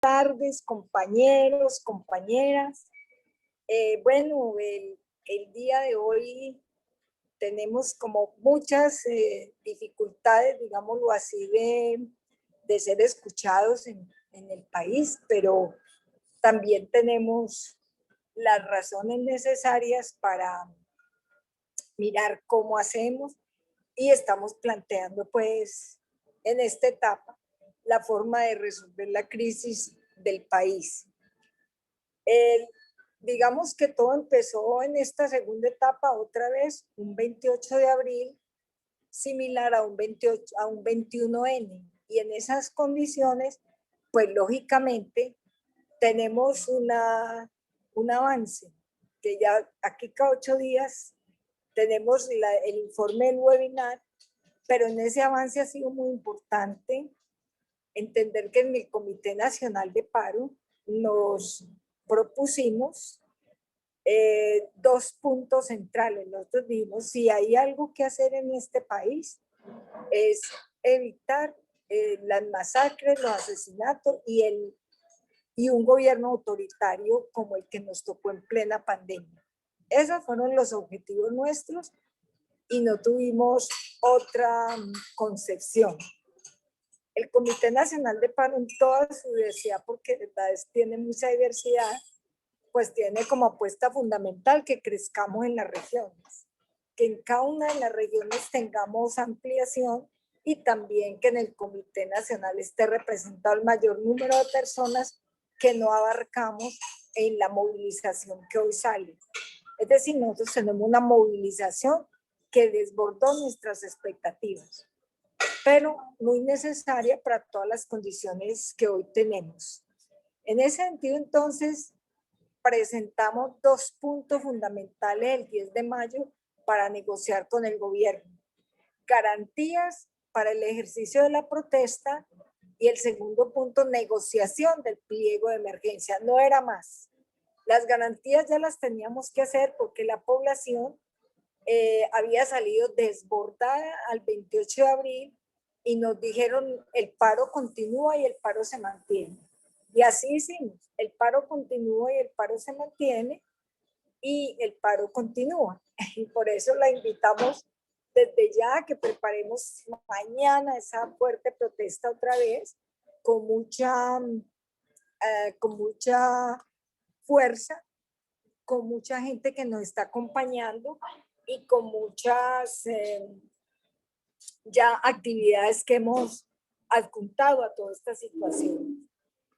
tardes, compañeros, compañeras. Bueno, el día de hoy tenemos como muchas dificultades, digámoslo así, de ser escuchados en el país, pero también tenemos las razones necesarias para mirar cómo hacemos y estamos planteando pues en esta etapa la forma de resolver la crisis del país. Digamos que todo empezó en esta segunda etapa otra vez, un 28 de abril, similar a un 28, a un 21N. Y en esas condiciones, pues lógicamente tenemos un avance, que ya aquí cada 8 días tenemos el informe del webinar, pero en ese avance ha sido muy importante entender que en el Comité Nacional de Paro nos propusimos 2 puntos centrales. Nosotros dijimos, si hay algo que hacer en este país, es evitar las masacres, los asesinatos y un gobierno autoritario como el que nos tocó en plena pandemia. Esos fueron los objetivos nuestros y no tuvimos otra concepción. El Comité Nacional de Paro en toda su diversidad, porque de verdad tiene mucha diversidad, pues tiene como apuesta fundamental que crezcamos en las regiones, que en cada una de las regiones tengamos ampliación y también que en el Comité Nacional esté representado el mayor número de personas que no abarcamos en la movilización que hoy sale. Es decir, nosotros tenemos una movilización que desbordó nuestras expectativas, pero muy necesaria para todas las condiciones que hoy tenemos. En ese sentido, entonces, presentamos 2 puntos fundamentales el 10 de mayo para negociar con el gobierno. Garantías para el ejercicio de la protesta y el segundo punto, negociación del pliego de emergencia. No era más. Las garantías ya las teníamos que hacer porque la población había salido desbordada al 28 de abril y nos dijeron el paro continúa y el paro se mantiene. Y así hicimos, el paro continúa y el paro se mantiene y el paro continúa. Y por eso la invitamos desde ya a que preparemos mañana esa fuerte protesta otra vez con mucha fuerza, con mucha gente que nos está acompañando y con muchas ya actividades que hemos adjuntado a toda esta situación.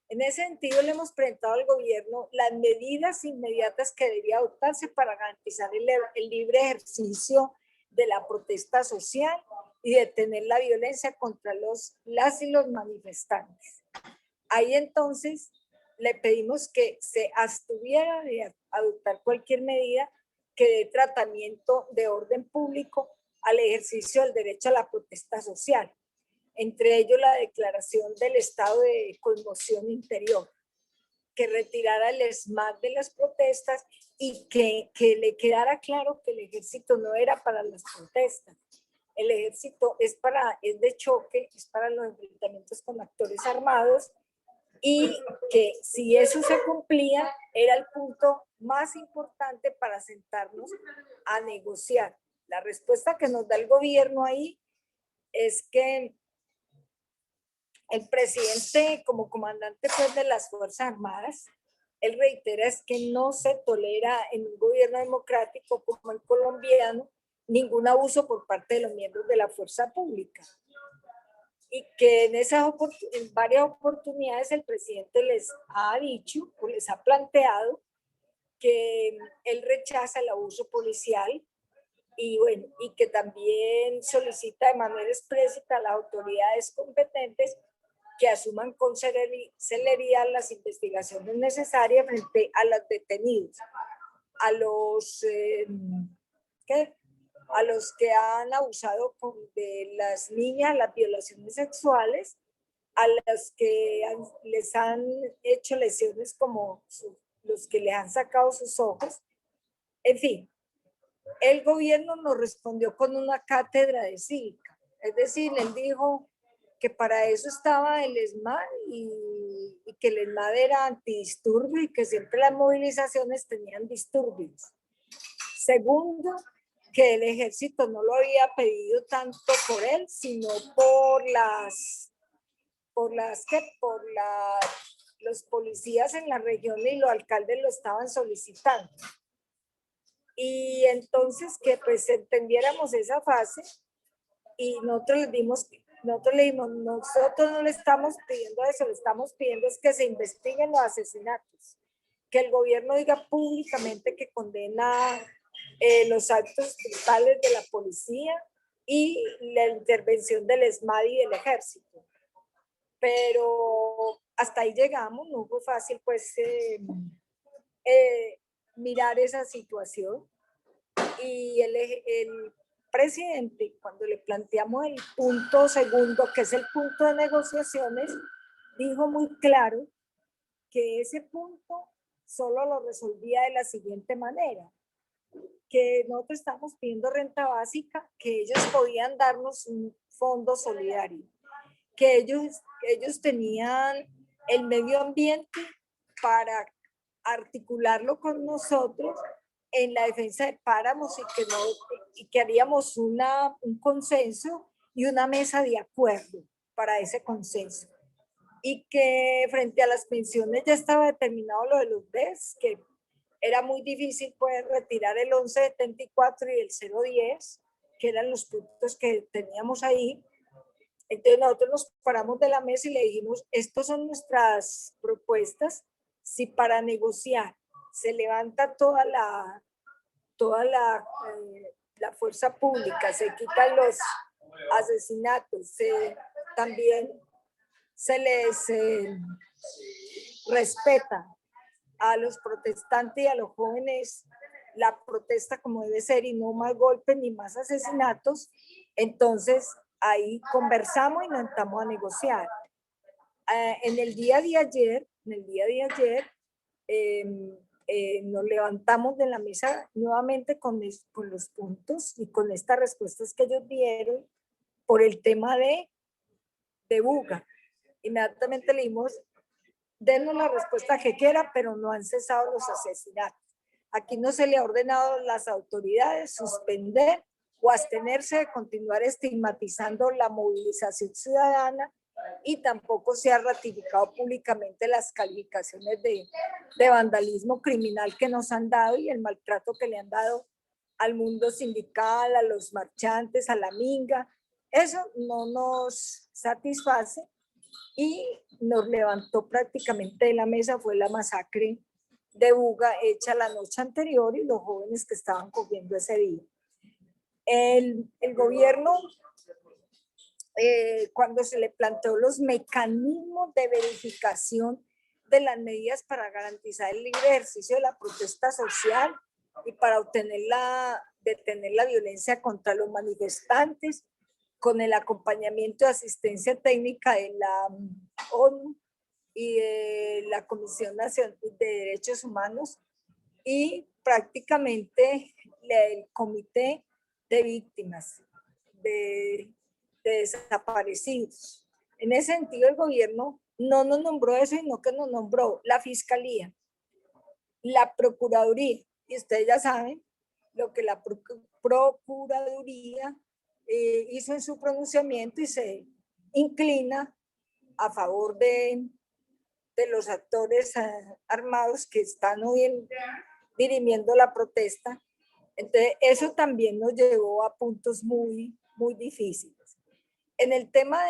En ese sentido, le hemos presentado al gobierno las medidas inmediatas que debía adoptarse para garantizar el libre ejercicio de la protesta social y detener la violencia contra las y los manifestantes. Ahí entonces le pedimos que se abstuviera de adoptar cualquier medida que dé tratamiento de orden público al ejercicio del derecho a la protesta social, entre ellos la declaración del estado de conmoción interior, que retirara el ESMAD de las protestas y que le quedara claro que el ejército no era para las protestas. El ejército es de choque, es para los enfrentamientos con actores armados, y que si eso se cumplía era el punto más importante para sentarnos a negociar. La respuesta que nos da el gobierno ahí es que el presidente, como comandante pues, de las Fuerzas Armadas, él reitera es que no se tolera en un gobierno democrático como el colombiano ningún abuso por parte de los miembros de la fuerza pública. Y que en varias oportunidades el presidente les ha dicho o les ha planteado que él rechaza el abuso policial y bueno, y que también solicita de manera explícita a las autoridades competentes que asuman con celeridad las investigaciones necesarias frente a los detenidos, a los a los que han abusado de las niñas, las violaciones sexuales, a los que les han hecho lesiones como los que les han sacado sus ojos. En fin, el gobierno nos respondió con una cátedra de cívica. Es decir, él dijo que para eso estaba el ESMAD y y que el ESMAD era antidisturbio y que siempre las movilizaciones tenían disturbios. Segundo, que el ejército no lo había pedido tanto por él, sino por los policías en la región y los alcaldes lo estaban solicitando. Y entonces que pues entendiéramos esa fase y nosotros le dimos, nosotros no le estamos pidiendo eso, le estamos pidiendo es que se investiguen los asesinatos, que el gobierno diga públicamente que condena los actos brutales de la policía y la intervención del ESMAD y del ejército. Pero hasta ahí llegamos, no fue fácil pues mirar esa situación. Y el presidente, cuando le planteamos el punto segundo, que es el punto de negociaciones, dijo muy claro que ese punto solo lo resolvía de la siguiente manera, que nosotros estamos pidiendo renta básica, que ellos podían darnos un fondo solidario, que ellos tenían el medio ambiente para articularlo con nosotros en la defensa de páramos y que haríamos un consenso y una mesa de acuerdo para ese consenso. Y que frente a las pensiones ya estaba determinado lo de los BES, que era muy difícil poder retirar el 1174 y el 010, que eran los puntos que teníamos ahí. Entonces nosotros nos paramos de la mesa y le dijimos, estas son nuestras propuestas, si para negociar se levanta toda la fuerza pública, se quitan los asesinatos, también se les respeta a los protestantes y a los jóvenes la protesta como debe ser y no más golpes ni más asesinatos, entonces ahí conversamos y nos sentamos a negociar. En el día de ayer, nos levantamos de la mesa nuevamente con los puntos y con estas respuestas que ellos dieron por el tema de Buga. Inmediatamente le dimos, denos la respuesta que quiera, pero no han cesado los asesinatos. Aquí no se le ha ordenado a las autoridades suspender o abstenerse de continuar estigmatizando la movilización ciudadana y tampoco se ha ratificado públicamente las calificaciones de vandalismo criminal que nos han dado y el maltrato que le han dado al mundo sindical, a los marchantes, a la minga. Eso no nos satisface y nos levantó prácticamente de la mesa, fue la masacre de Buga hecha la noche anterior y los jóvenes que estaban cogiendo ese día. El gobierno, cuando se le planteó los mecanismos de verificación de las medidas para garantizar el libre ejercicio de la protesta social y para detener la violencia contra los manifestantes, con el acompañamiento de asistencia técnica de la ONU y de la Comisión Nacional de Derechos Humanos y prácticamente el Comité de Víctimas de Desaparecidos. En ese sentido, el gobierno no nos nombró eso, sino que nos nombró la Fiscalía, la Procuraduría, y ustedes ya saben lo que la Procuraduría hizo en su pronunciamiento y se inclina a favor de los actores armados que están hoy dirimiendo la protesta. Entonces, eso también nos llevó a puntos muy, muy difíciles. En el tema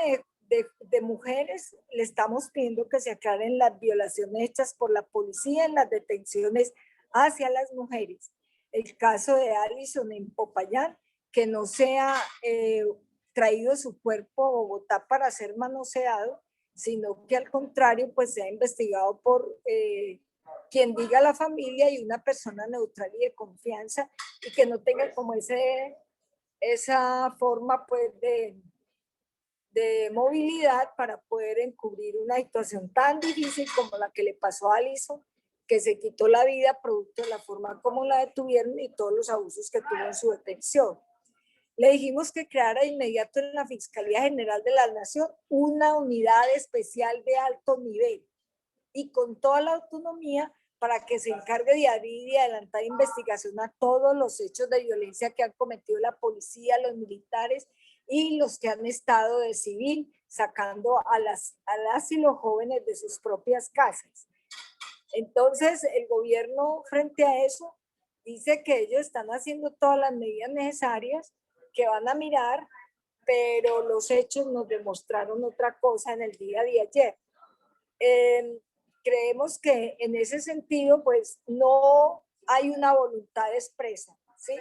de mujeres, le estamos pidiendo que se aclaren las violaciones hechas por la policía en las detenciones hacia las mujeres. El caso de Alison en Popayán, que no sea traído su cuerpo a Bogotá para ser manoseado, sino que al contrario, pues sea investigado por quien diga a la familia y una persona neutral y de confianza y que no tenga como esa forma pues de movilidad para poder encubrir una situación tan difícil como la que le pasó a Alison, que se quitó la vida producto de la forma como la detuvieron y todos los abusos que tuvo en su detención. Le dijimos que creara de inmediato en la Fiscalía General de la Nación una unidad especial de alto nivel y con toda la autonomía para que se encargue de abrir y adelantar investigación a todos los hechos de violencia que han cometido la policía, los militares y los que han estado de civil, sacando a las y los jóvenes de sus propias casas. Entonces, el gobierno frente a eso dice que ellos están haciendo todas las medidas necesarias, que van a mirar, pero los hechos nos demostraron otra cosa en el día de ayer. Creemos que en ese sentido, pues no hay una voluntad expresa, ¿sí?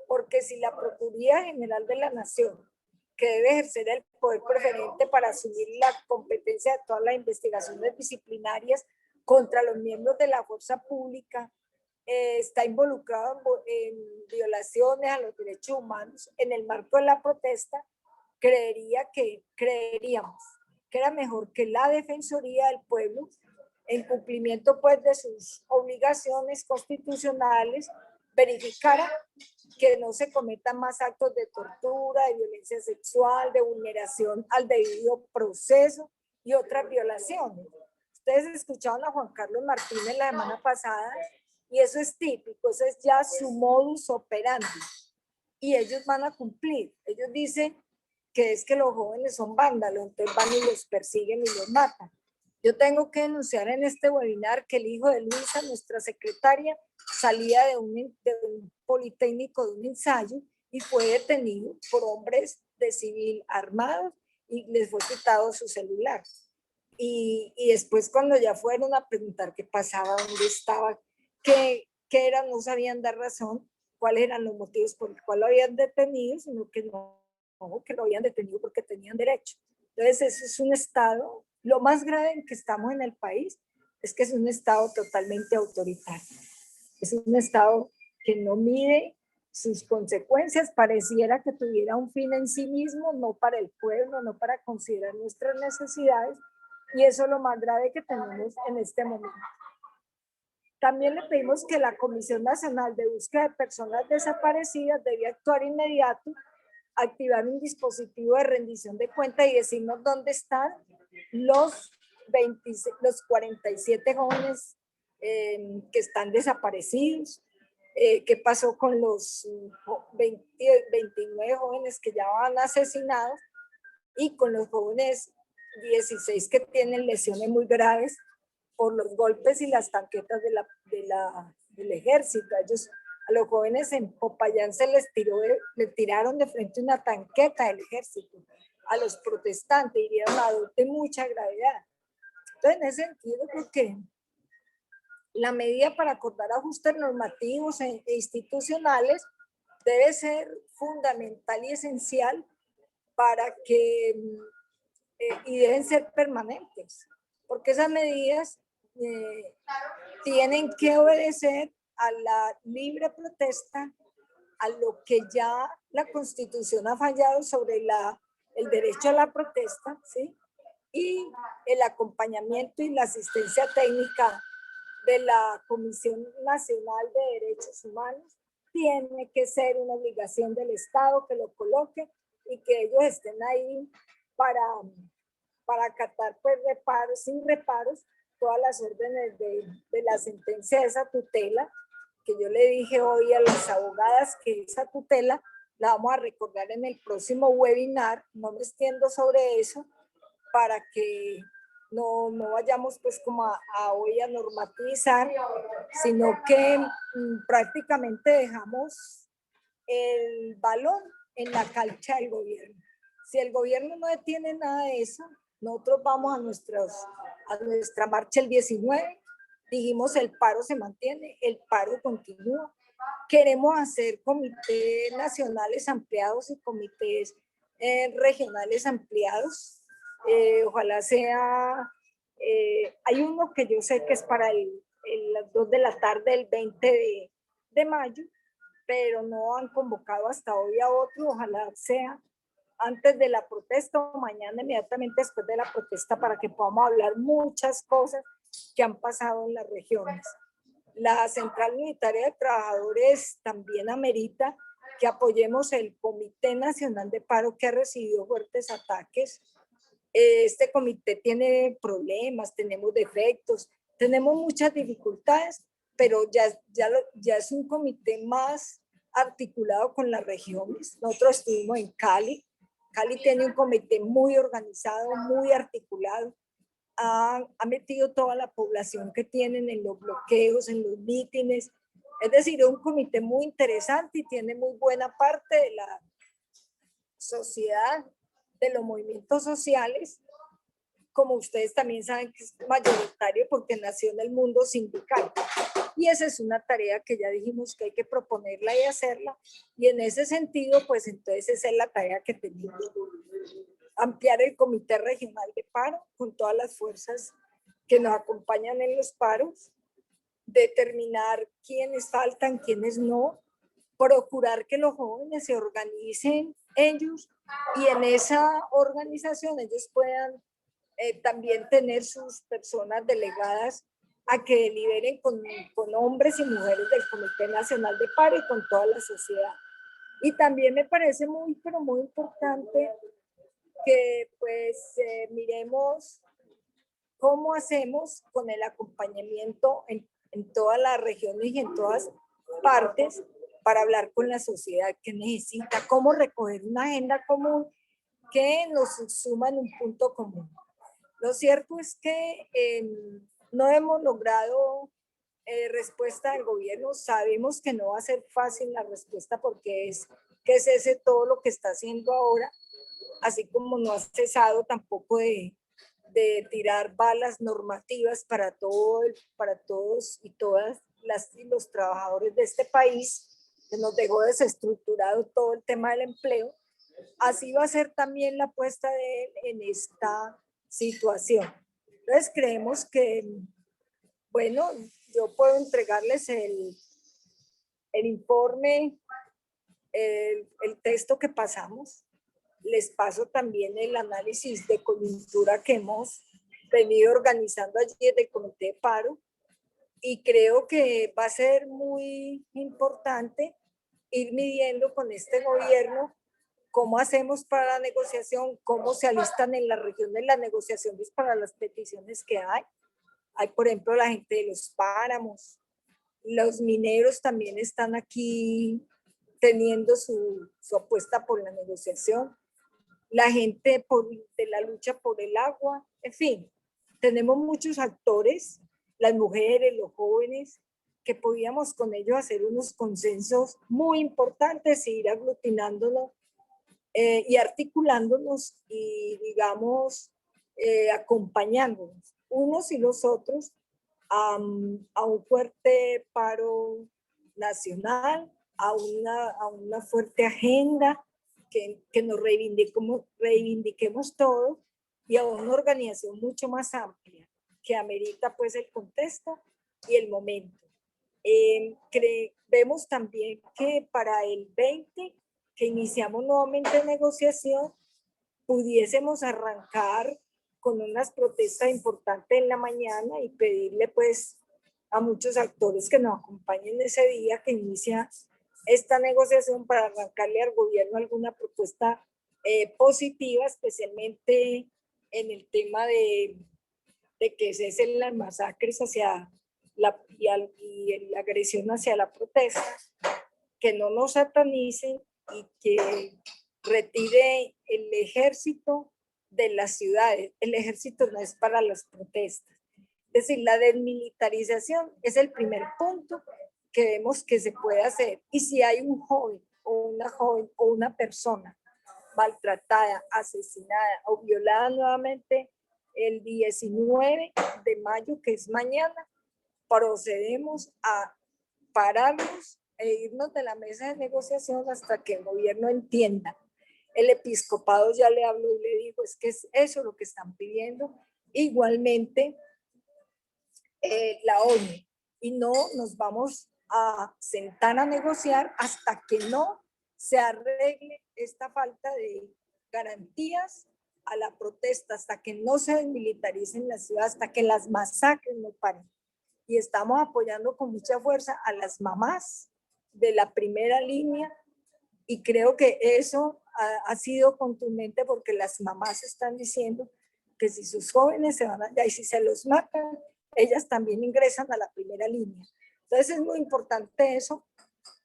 Porque si la Procuraduría General de la Nación, que debe ejercer el poder preferente para asumir la competencia de todas las investigaciones disciplinarias contra los miembros de la fuerza pública, está involucrado en violaciones a los derechos humanos en el marco de la protesta, creeríamos que era mejor que la Defensoría del Pueblo, en cumplimiento pues de sus obligaciones constitucionales, verificara que no se cometan más actos de tortura, de violencia sexual, de vulneración al debido proceso y otras violaciones. Ustedes escucharon a Juan Carlos Martínez la semana pasada y eso es típico, eso es ya su modus operandi y ellos van a cumplir. Ellos dicen que es que los jóvenes son vándalos, entonces van y los persiguen y los matan. Yo tengo que denunciar en este webinar que el hijo de Luisa, nuestra secretaria, salía de un politécnico de un ensayo y fue detenido por hombres de civil armados y les fue quitado su celular. Y después cuando ya fueron a preguntar qué pasaba, dónde estaba, qué era, no sabían dar razón, cuáles eran los motivos por los cuales lo habían detenido, sino que que lo habían detenido porque tenían derecho. Entonces, eso es un estado, lo más grave en que estamos en el país es que es un estado totalmente autoritario. Es un estado que no mide sus consecuencias, pareciera que tuviera un fin en sí mismo, no para el pueblo, no para considerar nuestras necesidades, y eso es lo más grave que tenemos en este momento. También le pedimos que la Comisión Nacional de Búsqueda de Personas Desaparecidas debe actuar inmediato, activar un dispositivo de rendición de cuentas y decirnos dónde están los 47 jóvenes que están desaparecidos, qué pasó con los 29 jóvenes que ya van asesinados y con los jóvenes 16 que tienen lesiones muy graves por los golpes y las tanquetas del ejército. A los jóvenes en Popayán se les tiraron de frente una tanqueta del ejército. A los protestantes hirieron a dos de mucha gravedad. Entonces, en ese sentido, creo que la medida para acordar ajustes normativos e institucionales debe ser fundamental y esencial para que, y deben ser permanentes, porque esas medidas tienen que obedecer a la libre protesta, a lo que ya la Constitución ha fallado sobre el derecho a la protesta, ¿sí? Y el acompañamiento y la asistencia técnica de la Comisión Nacional de Derechos Humanos tiene que ser una obligación del Estado que lo coloque y que ellos estén ahí para acatar pues sin reparos todas las órdenes de la sentencia de esa tutela, que yo le dije hoy a las abogadas que esa tutela la vamos a recordar en el próximo webinar, no me extiendo sobre eso, para que no vayamos pues como hoy a normativizar, sino que prácticamente dejamos el balón en la cancha del gobierno. Si el gobierno no detiene nada de eso, nosotros vamos a nuestra marcha el 19, dijimos el paro se mantiene, el paro continúa. Queremos hacer comités nacionales ampliados y comités regionales ampliados. Ojalá sea, hay uno que yo sé que es para las 2 de la tarde del 20 de mayo, pero no han convocado hasta hoy a otro, ojalá sea antes de la protesta o mañana inmediatamente después de la protesta para que podamos hablar muchas cosas que han pasado en las regiones. La Central Unitaria de Trabajadores también amerita que apoyemos el Comité Nacional de Paro que ha recibido fuertes ataques Este comité tiene problemas, tenemos defectos, tenemos muchas dificultades, pero ya es un comité más articulado con las regiones. Nosotros estuvimos en Cali. Cali tiene un comité muy organizado, muy articulado. Ha metido toda la población que tienen en los bloqueos, en los mítines. Es decir, es un comité muy interesante y tiene muy buena parte de la sociedad, de los movimientos sociales, como ustedes también saben que es mayoritario porque nació en el mundo sindical. Y esa es una tarea que ya dijimos que hay que proponerla y hacerla. Y en ese sentido, pues entonces esa es la tarea que tenemos. Ampliar el Comité Regional de Paro con todas las fuerzas que nos acompañan en los paros, determinar quiénes faltan, quiénes no, procurar que los jóvenes se organicen ellos y en esa organización ellos puedan también tener sus personas delegadas a que deliberen con hombres y mujeres del Comité Nacional de Paro y con toda la sociedad. Y también me parece muy, pero muy importante que pues miremos cómo hacemos con el acompañamiento en todas las regiones y en todas partes para hablar con la sociedad que necesita, cómo recoger una agenda común que nos suma en un punto común. Lo cierto es que no hemos logrado respuesta del gobierno. Sabemos que no va a ser fácil la respuesta porque es que cese todo lo que está haciendo ahora, así como no ha cesado tampoco de tirar balas normativas para todos y todas los trabajadores de este país, que nos dejó desestructurado todo el tema del empleo. Así va a ser también la apuesta de él en esta situación. Entonces creemos que, bueno, yo puedo entregarles el informe, el texto que pasamos. Les paso también el análisis de coyuntura que hemos venido organizando allí desde el Comité de Paro y creo que va a ser muy importante ir midiendo con este gobierno cómo hacemos para la negociación, cómo se alistan en la región de las negociaciones para las peticiones que hay. Hay, por ejemplo, la gente de los páramos, los mineros también están aquí teniendo su apuesta por la negociación, la gente de la lucha por el agua, en fin, tenemos muchos actores, las mujeres, los jóvenes, que podíamos con ellos hacer unos consensos muy importantes e ir aglutinándonos y articulándonos y, digamos, acompañándonos unos y los otros a un fuerte paro nacional, a una fuerte agenda que nos reivindiquemos todos y a una organización mucho más amplia que amerita pues el contexto y el momento. Vemos también que para el 20, que iniciamos nuevamente negociación, pudiésemos arrancar con unas protestas importantes en la mañana y pedirle pues a muchos actores que nos acompañen ese día que inicia esta negociación para arrancarle al gobierno alguna propuesta positiva, especialmente en el tema de que cesen las masacres hacia y la agresión hacia la protesta, que no nos satanicen y que retire el ejército de las ciudades. El ejército no es para las protestas. Es decir, la desmilitarización es el primer punto que vemos que se puede hacer. Y si hay un joven o una persona maltratada, asesinada o violada nuevamente el 19 de mayo, que es mañana, procedemos a pararnos e irnos de la mesa de negociación hasta que el gobierno entienda. El episcopado ya le habló y le dijo, es que es eso lo que están pidiendo. Igualmente, la ONU. Y no nos vamos a sentar a negociar hasta que no se arregle esta falta de garantías a la protesta, hasta que no se desmilitaricen las ciudades, hasta que las masacres no paren. Y estamos apoyando con mucha fuerza a las mamás de la primera línea y creo que eso ha sido contundente porque las mamás están diciendo porque si sus jóvenes se van allá y si se los matan, ellas también ingresan a la primera línea. Entonces es muy importante eso.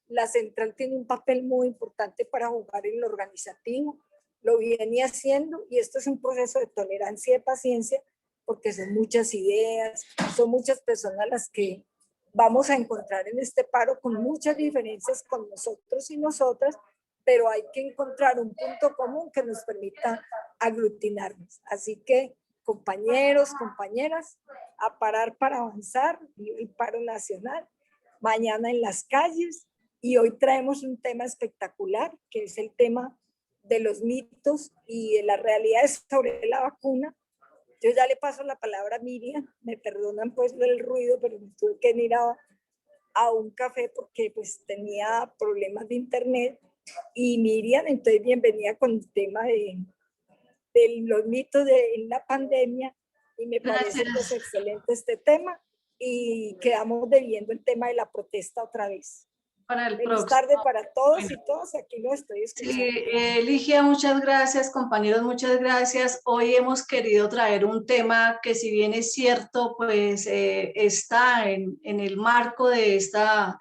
La central tiene un papel muy importante para jugar en lo organizativo, lo viene haciendo y esto es un proceso de tolerancia y de paciencia porque son muchas ideas, son muchas personas las que vamos a encontrar en este paro con muchas diferencias con nosotros y nosotras, pero hay que encontrar un punto común que nos permita aglutinarnos. Así que, compañeros, compañeras, a parar para avanzar, y el paro nacional, mañana en las calles, y hoy traemos un tema espectacular, que es el tema de los mitos y de las realidades sobre la vacuna. Yo ya le paso la palabra a Miriam, me perdonan pues el ruido, pero me tuve que ir a un café porque pues tenía problemas de internet. Y Miriam, entonces bienvenida con el tema de los mitos de la pandemia, y me parece pues excelente este tema, y quedamos debiendo el tema de la protesta otra vez. Para el Feliz próximo. tarde para todos Bueno. y todas, aquí lo estoy escuchando. Sí, Ligia, muchas gracias, compañeros, muchas gracias. Hoy hemos querido traer un tema que, si bien es cierto, pues está en el marco de estas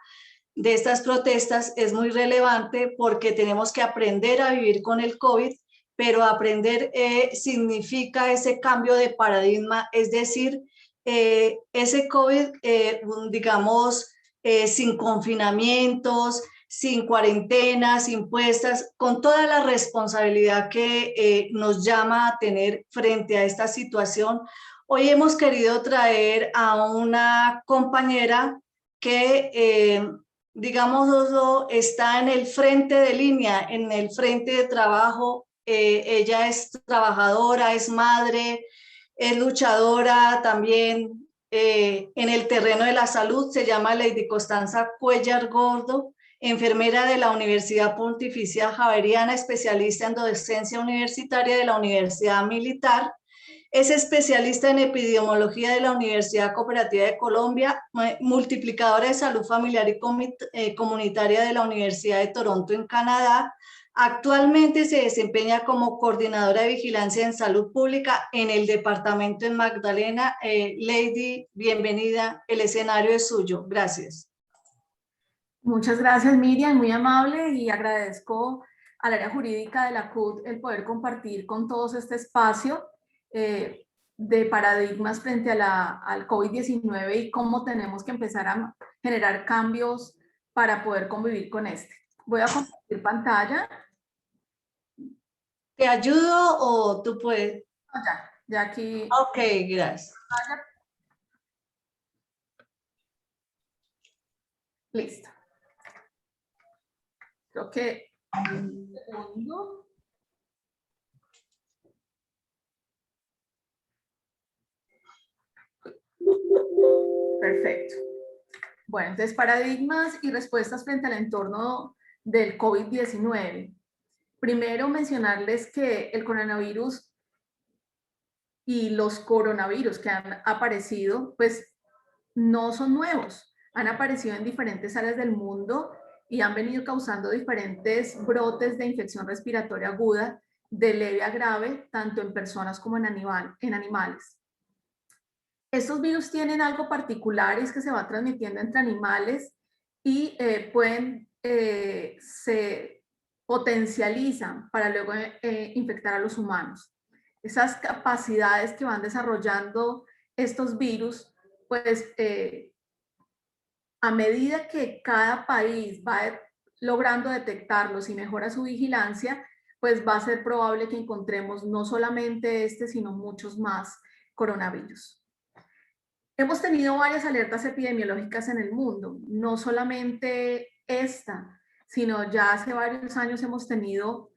protestas, es muy relevante porque tenemos que aprender a vivir con el COVID, pero aprender significa ese cambio de paradigma, es decir, ese COVID, digamos, sin confinamientos, sin cuarentenas impuestas, con toda la responsabilidad que nos llama a tener frente a esta situación. Hoy hemos querido traer a una compañera que, digamos, está en el frente de línea, en el frente de trabajo. Ella es trabajadora, es madre, es luchadora también en el terreno de la salud. Se llama Lady Constanza Cuellar Gordo, enfermera de la Universidad Pontificia Javeriana, especialista en docencia universitaria de la Universidad Militar. Es especialista en epidemiología de la Universidad Cooperativa de Colombia, multiplicadora de salud familiar y comunitaria de la Universidad de Toronto en Canadá. Actualmente se desempeña como coordinadora de vigilancia en salud pública en el departamento en Magdalena. Lady, bienvenida, el escenario es suyo. Gracias. Muchas gracias, Miriam, muy amable, y agradezco al área jurídica de la CUT el poder compartir con todos este espacio de paradigmas frente al COVID-19 y cómo tenemos que empezar a generar cambios para poder convivir con este. Voy a compartir pantalla. ¿Te ayudo o tú puedes? No, ya aquí. Ok, gracias. Listo. Creo que un segundo. Perfecto. Bueno, entonces, paradigmas y respuestas frente al entorno del COVID-19. Primero, mencionarles que el coronavirus y los coronavirus que han aparecido, pues no son nuevos. Han aparecido en diferentes áreas del mundo y han venido causando diferentes brotes de infección respiratoria aguda de leve a grave, tanto en personas como en animales. Estos virus tienen algo particular, es que se va transmitiendo entre animales y se potencializan para luego infectar a los humanos. Esas capacidades que van desarrollando estos virus, pues a medida que cada país va logrando detectarlos y mejora su vigilancia, pues va a ser probable que encontremos no solamente este, sino muchos más coronavirus. Hemos tenido varias alertas epidemiológicas en el mundo, no solamente esta, sino ya hace varios años hemos tenido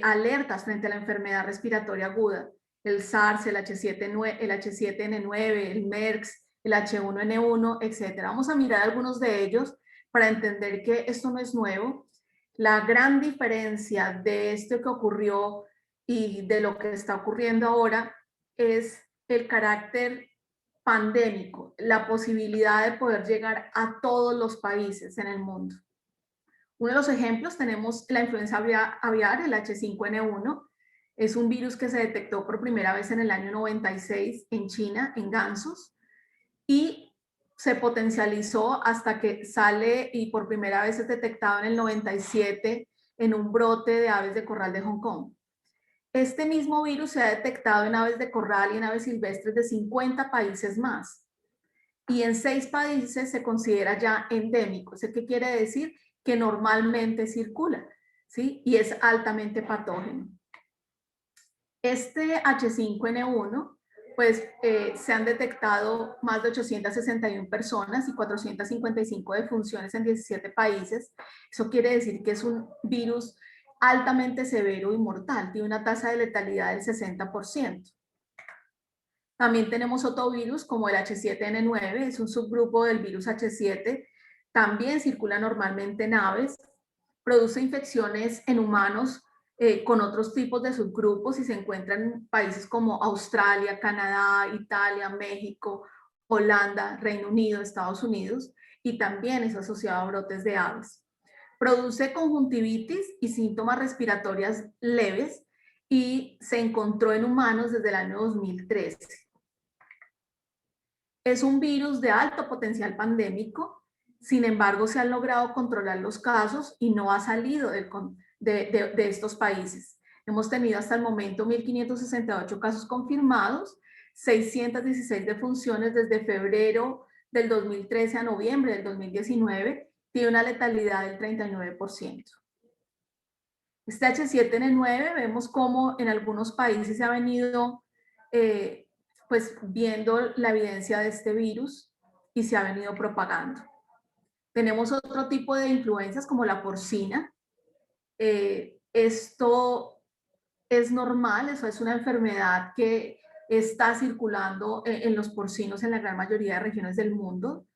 alertas frente a la enfermedad respiratoria aguda, el SARS, el H7N9, el MERS, el H1N1, etc. Vamos a mirar algunos de ellos para entender que esto no es nuevo. La gran diferencia de esto que ocurrió y de lo que está ocurriendo ahora es el carácter pandémico, la posibilidad de poder llegar a todos los países en el mundo. Uno de los ejemplos tenemos la influenza aviar, el H5N1, Es un virus que se detectó por primera vez en el año 96 en China, en gansos, y se potencializó hasta que sale y por primera vez es detectado en el 97 en un brote de aves de corral de Hong Kong. Este mismo virus se ha detectado en aves de corral y en aves silvestres de 50 países más. Y en 6 países se considera ya endémico. ¿Eso qué quiere decir? Que normalmente circula, ¿sí? Y es altamente patógeno. Este H5N1, pues se han detectado más de 861 personas y 455 defunciones en 17 países. Eso quiere decir que es un virus altamente severo y mortal, tiene una tasa de letalidad del 60%. También tenemos otro virus como el H7N9, es un subgrupo del virus H7, también circula normalmente en aves, produce infecciones en humanos con otros tipos de subgrupos y se encuentra en países como Australia, Canadá, Italia, México, Holanda, Reino Unido, Estados Unidos, y también es asociado a brotes de aves. Produce conjuntivitis y síntomas respiratorias leves y se encontró en humanos desde el año 2013. Es un virus de alto potencial pandémico, sin embargo se han logrado controlar los casos y no ha salido de estos países. Hemos tenido hasta el momento 1.568 casos confirmados, 616 defunciones desde febrero del 2013 a noviembre del 2019, tiene una letalidad del 39%. Este H7N9 vemos cómo en algunos países se ha venido pues viendo la evidencia de este virus y se ha venido propagando. Tenemos otro tipo de influencias como la porcina. Esto es normal, eso es una enfermedad que está circulando en los porcinos en la gran mayoría de regiones del mundo.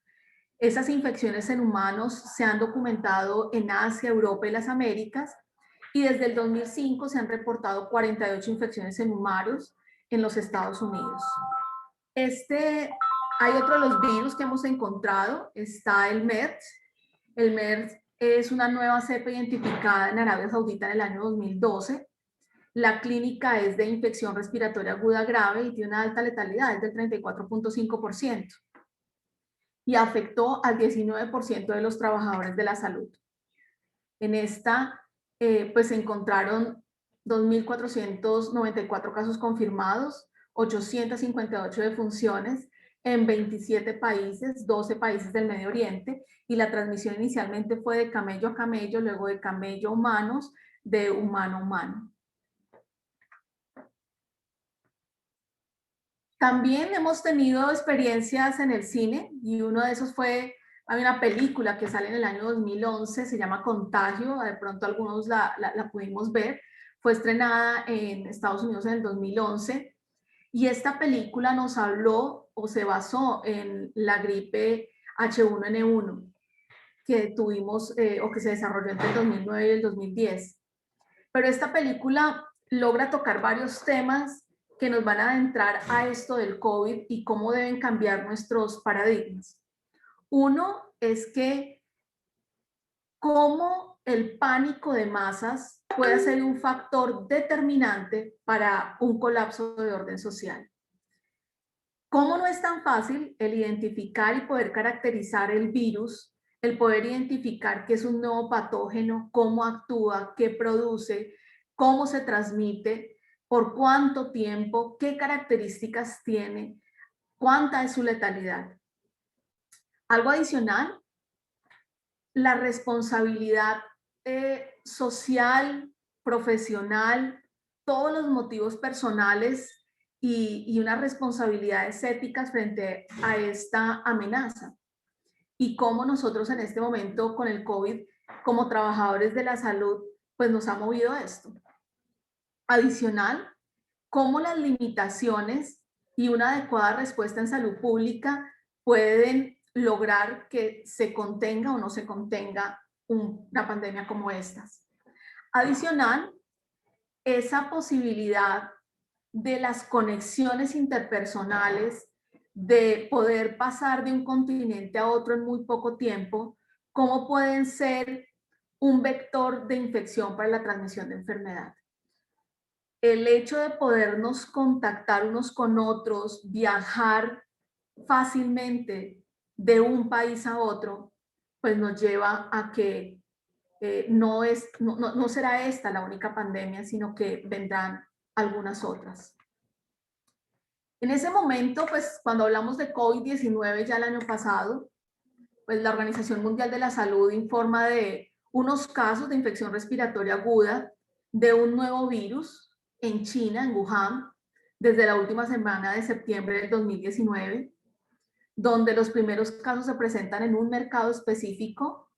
Esas infecciones en humanos se han documentado en Asia, Europa y las Américas, y desde el 2005 se han reportado 48 infecciones en humanos en los Estados Unidos. Hay otro de los virus que hemos encontrado, está el MERS. El MERS es una nueva cepa identificada en Arabia Saudita en el año 2012. La clínica es de infección respiratoria aguda grave y tiene una alta letalidad, es del 34.5%. Y afectó al 19% de los trabajadores de la salud. En esta, pues se encontraron 2.494 casos confirmados, 858 defunciones en 27 países, 12 países del Medio Oriente, y la transmisión inicialmente fue de camello a camello, luego de camello a humanos, de humano a humano. También hemos tenido experiencias en el cine y uno de esos fue, hay una película que sale en el año 2011, se llama Contagio, de pronto algunos la pudimos ver, fue estrenada en Estados Unidos en el 2011 y esta película nos habló o se basó en la gripe H1N1 que tuvimos o que se desarrolló entre el 2009 y el 2010. Pero esta película logra tocar varios temas que nos van a adentrar a esto del COVID y cómo deben cambiar nuestros paradigmas. Uno es que cómo el pánico de masas puede ser un factor determinante para un colapso de orden social. Cómo no es tan fácil el identificar y poder caracterizar el virus, el poder identificar qué es un nuevo patógeno, cómo actúa, qué produce, cómo se transmite, por cuánto tiempo, qué características tiene, cuánta es su letalidad. Algo adicional, la responsabilidad social, profesional, todos los motivos personales y unas responsabilidades éticas frente a esta amenaza. Y cómo nosotros en este momento con el COVID, como trabajadores de la salud, pues nos ha movido esto. Adicional, cómo las limitaciones y una adecuada respuesta en salud pública pueden lograr que se contenga o no se contenga una pandemia como estas. Adicional, esa posibilidad de las conexiones interpersonales, de poder pasar de un continente a otro en muy poco tiempo, cómo pueden ser un vector de infección para la transmisión de enfermedad. el hecho de podernos contactar unos con otros, viajar fácilmente de un país a otro, pues nos lleva a que no será esta la única pandemia, sino que vendrán algunas otras. En ese momento, pues cuando hablamos de COVID-19 ya el año pasado, pues la Organización Mundial de la Salud informa de unos casos de infección respiratoria aguda de un nuevo virus en China, en Wuhan, desde la última semana de septiembre del 2019, donde los primeros casos se presentan en un mercado específico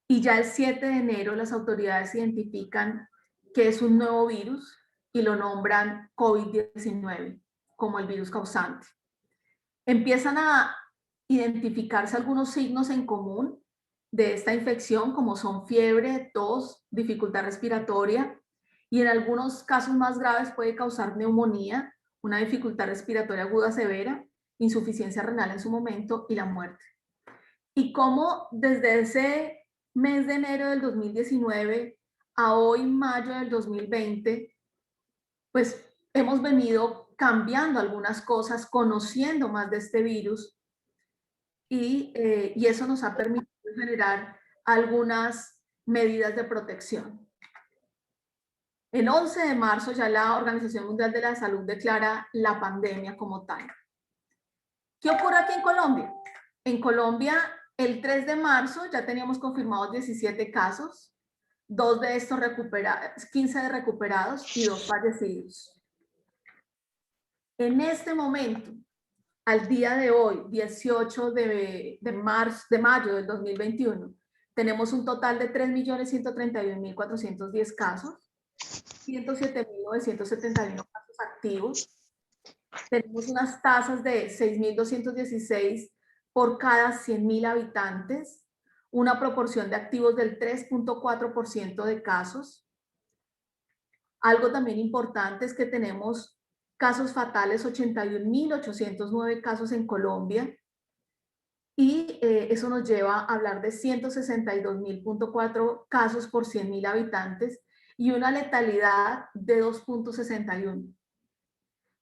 y ya el 7 de enero las autoridades identifican que es un nuevo virus y lo nombran COVID-19 como el virus causante. Empiezan a identificarse algunos signos en común de esta infección, como son fiebre, tos, dificultad respiratoria, y en algunos casos más graves puede causar neumonía, una dificultad respiratoria aguda severa, insuficiencia renal en su momento y la muerte. Y cómo desde ese mes de enero del 2019 a hoy, mayo del 2020, pues hemos venido cambiando algunas cosas, conociendo más de este virus y eso nos ha permitido generar algunas medidas de protección. El 11 de marzo ya la Organización Mundial de la Salud declara la pandemia como tal. ¿Qué ocurre aquí en Colombia? En Colombia, el 3 de marzo ya teníamos confirmados 17 casos, 2 de estos recuperados, 15 recuperados y 2 fallecidos. En este momento, al día de hoy, 18 de mayo del 2021, tenemos un total de 3.131.410 casos, 107.971 casos activos. Tenemos unas tasas de 6.216 por cada 100.000 habitantes, una proporción de activos del 3.4% de casos. Algo también importante es que tenemos casos fatales, 81.809 casos en Colombia, y eso nos lleva a hablar de 162.000.4 casos por 100.000 habitantes y una letalidad de 2.61.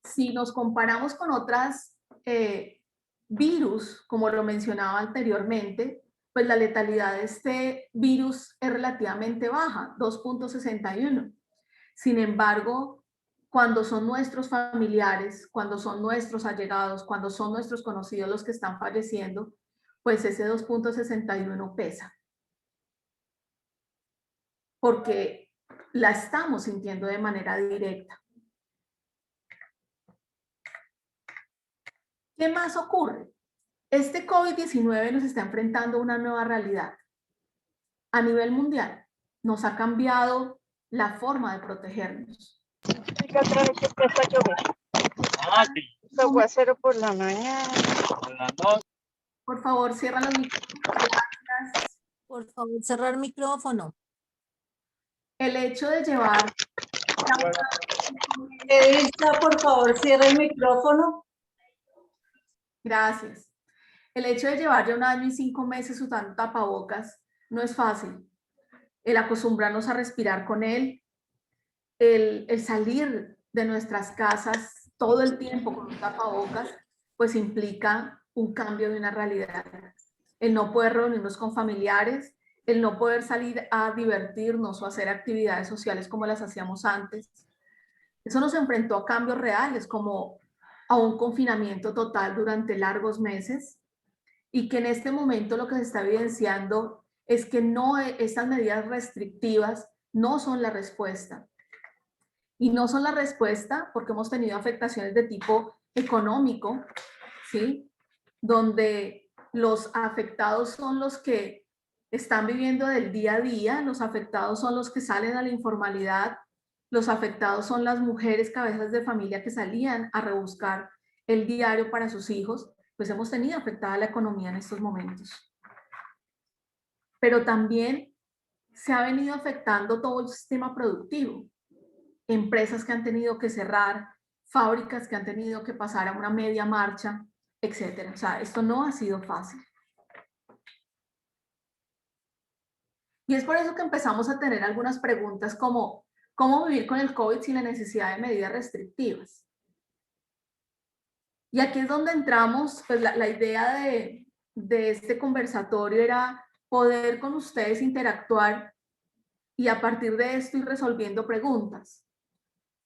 Si nos comparamos con otras virus, como lo mencionaba anteriormente, pues la letalidad de este virus es relativamente baja, 2.61. Sin embargo, cuando son nuestros familiares, cuando son nuestros allegados, cuando son nuestros conocidos los que están falleciendo, pues ese 2.61 pesa. Porque la estamos sintiendo de manera directa. ¿Qué más ocurre? Este COVID-19 nos está enfrentando a una nueva realidad. A nivel mundial, nos ha cambiado la forma de protegernos. Otra vez que empieza a llover. Aguacero por la mañana. Por favor, cierra los micrófonos. Gracias. Por favor, cerrar micrófono. El hecho de llevar... Edilza, por favor, cierra el micrófono. Gracias. El hecho de llevar ya 1 año y 5 meses usando tapabocas no es fácil. El acostumbrarnos a respirar con él, el salir de nuestras casas todo el tiempo con un tapabocas, pues implica un cambio de una realidad. El no poder reunirnos con familiares, el no poder salir a divertirnos o hacer actividades sociales como las hacíamos antes. Eso nos enfrentó a cambios reales, como a un confinamiento total durante largos meses, y que en este momento lo que se está evidenciando es que estas medidas restrictivas no son la respuesta. Y no son la respuesta porque hemos tenido afectaciones de tipo económico, ¿sí? Donde los afectados son los que están viviendo del día a día, los afectados son los que salen a la informalidad, los afectados son las mujeres cabezas de familia que salían a rebuscar el diario para sus hijos, pues hemos tenido afectada la economía en estos momentos. Pero también se ha venido afectando todo el sistema productivo. Empresas que han tenido que cerrar, fábricas que han tenido que pasar a una media marcha, etcétera. O sea, esto no ha sido fácil. Y es por eso que empezamos a tener algunas preguntas como, ¿Cómo vivir con el COVID sin la necesidad de medidas restrictivas? Y aquí es donde entramos, pues la idea de este conversatorio era poder con ustedes interactuar y a partir de esto ir resolviendo preguntas.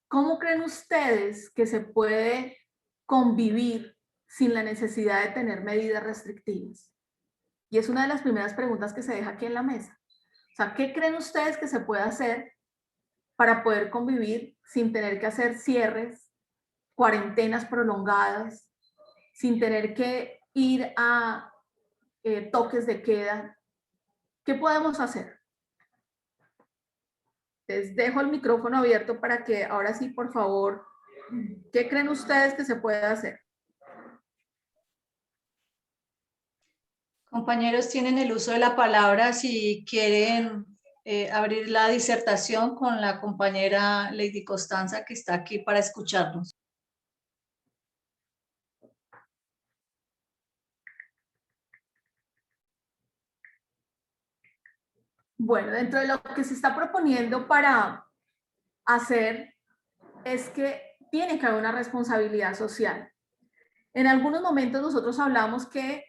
¿Cómo creen ustedes que se puede convivir sin la necesidad de tener medidas restrictivas? Y es una de las primeras preguntas que se deja aquí en la mesa. O sea, ¿qué creen ustedes que se puede hacer para poder convivir sin tener que hacer cierres, cuarentenas prolongadas, sin tener que ir a toques de queda? ¿Qué podemos hacer? Les dejo el micrófono abierto para que ahora sí, por favor, ¿qué creen ustedes que se puede hacer? Compañeros, tienen el uso de la palabra si quieren abrir la disertación con la compañera Lady Constanza, que está aquí para escucharnos. Bueno, dentro de lo que se está proponiendo para hacer es que tiene que haber una responsabilidad social. En algunos momentos nosotros hablamos que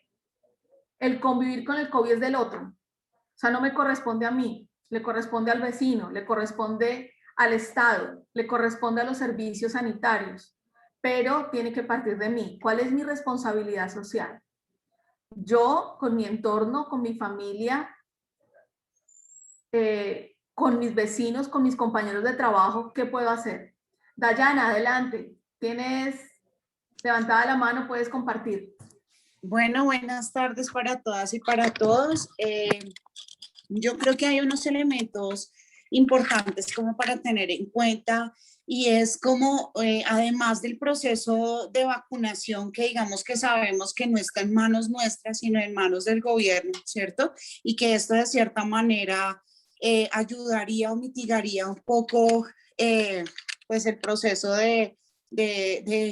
el convivir con el COVID es del otro. O sea, no me corresponde a mí, le corresponde al vecino, le corresponde al Estado, le corresponde a los servicios sanitarios, pero tiene que partir de mí. ¿Cuál es mi responsabilidad social? Yo, con mi entorno, con mi familia, con mis vecinos, con mis compañeros de trabajo, ¿qué puedo hacer? Dayana, adelante. Tienes levantada la mano, puedes compartir. Bueno, buenas tardes para todas y para todos. Yo creo que hay unos elementos importantes como para tener en cuenta y es como además del proceso de vacunación que digamos que sabemos que no está en manos nuestras sino en manos del gobierno, ¿cierto? Y que esto de cierta manera ayudaría o mitigaría un poco pues el proceso de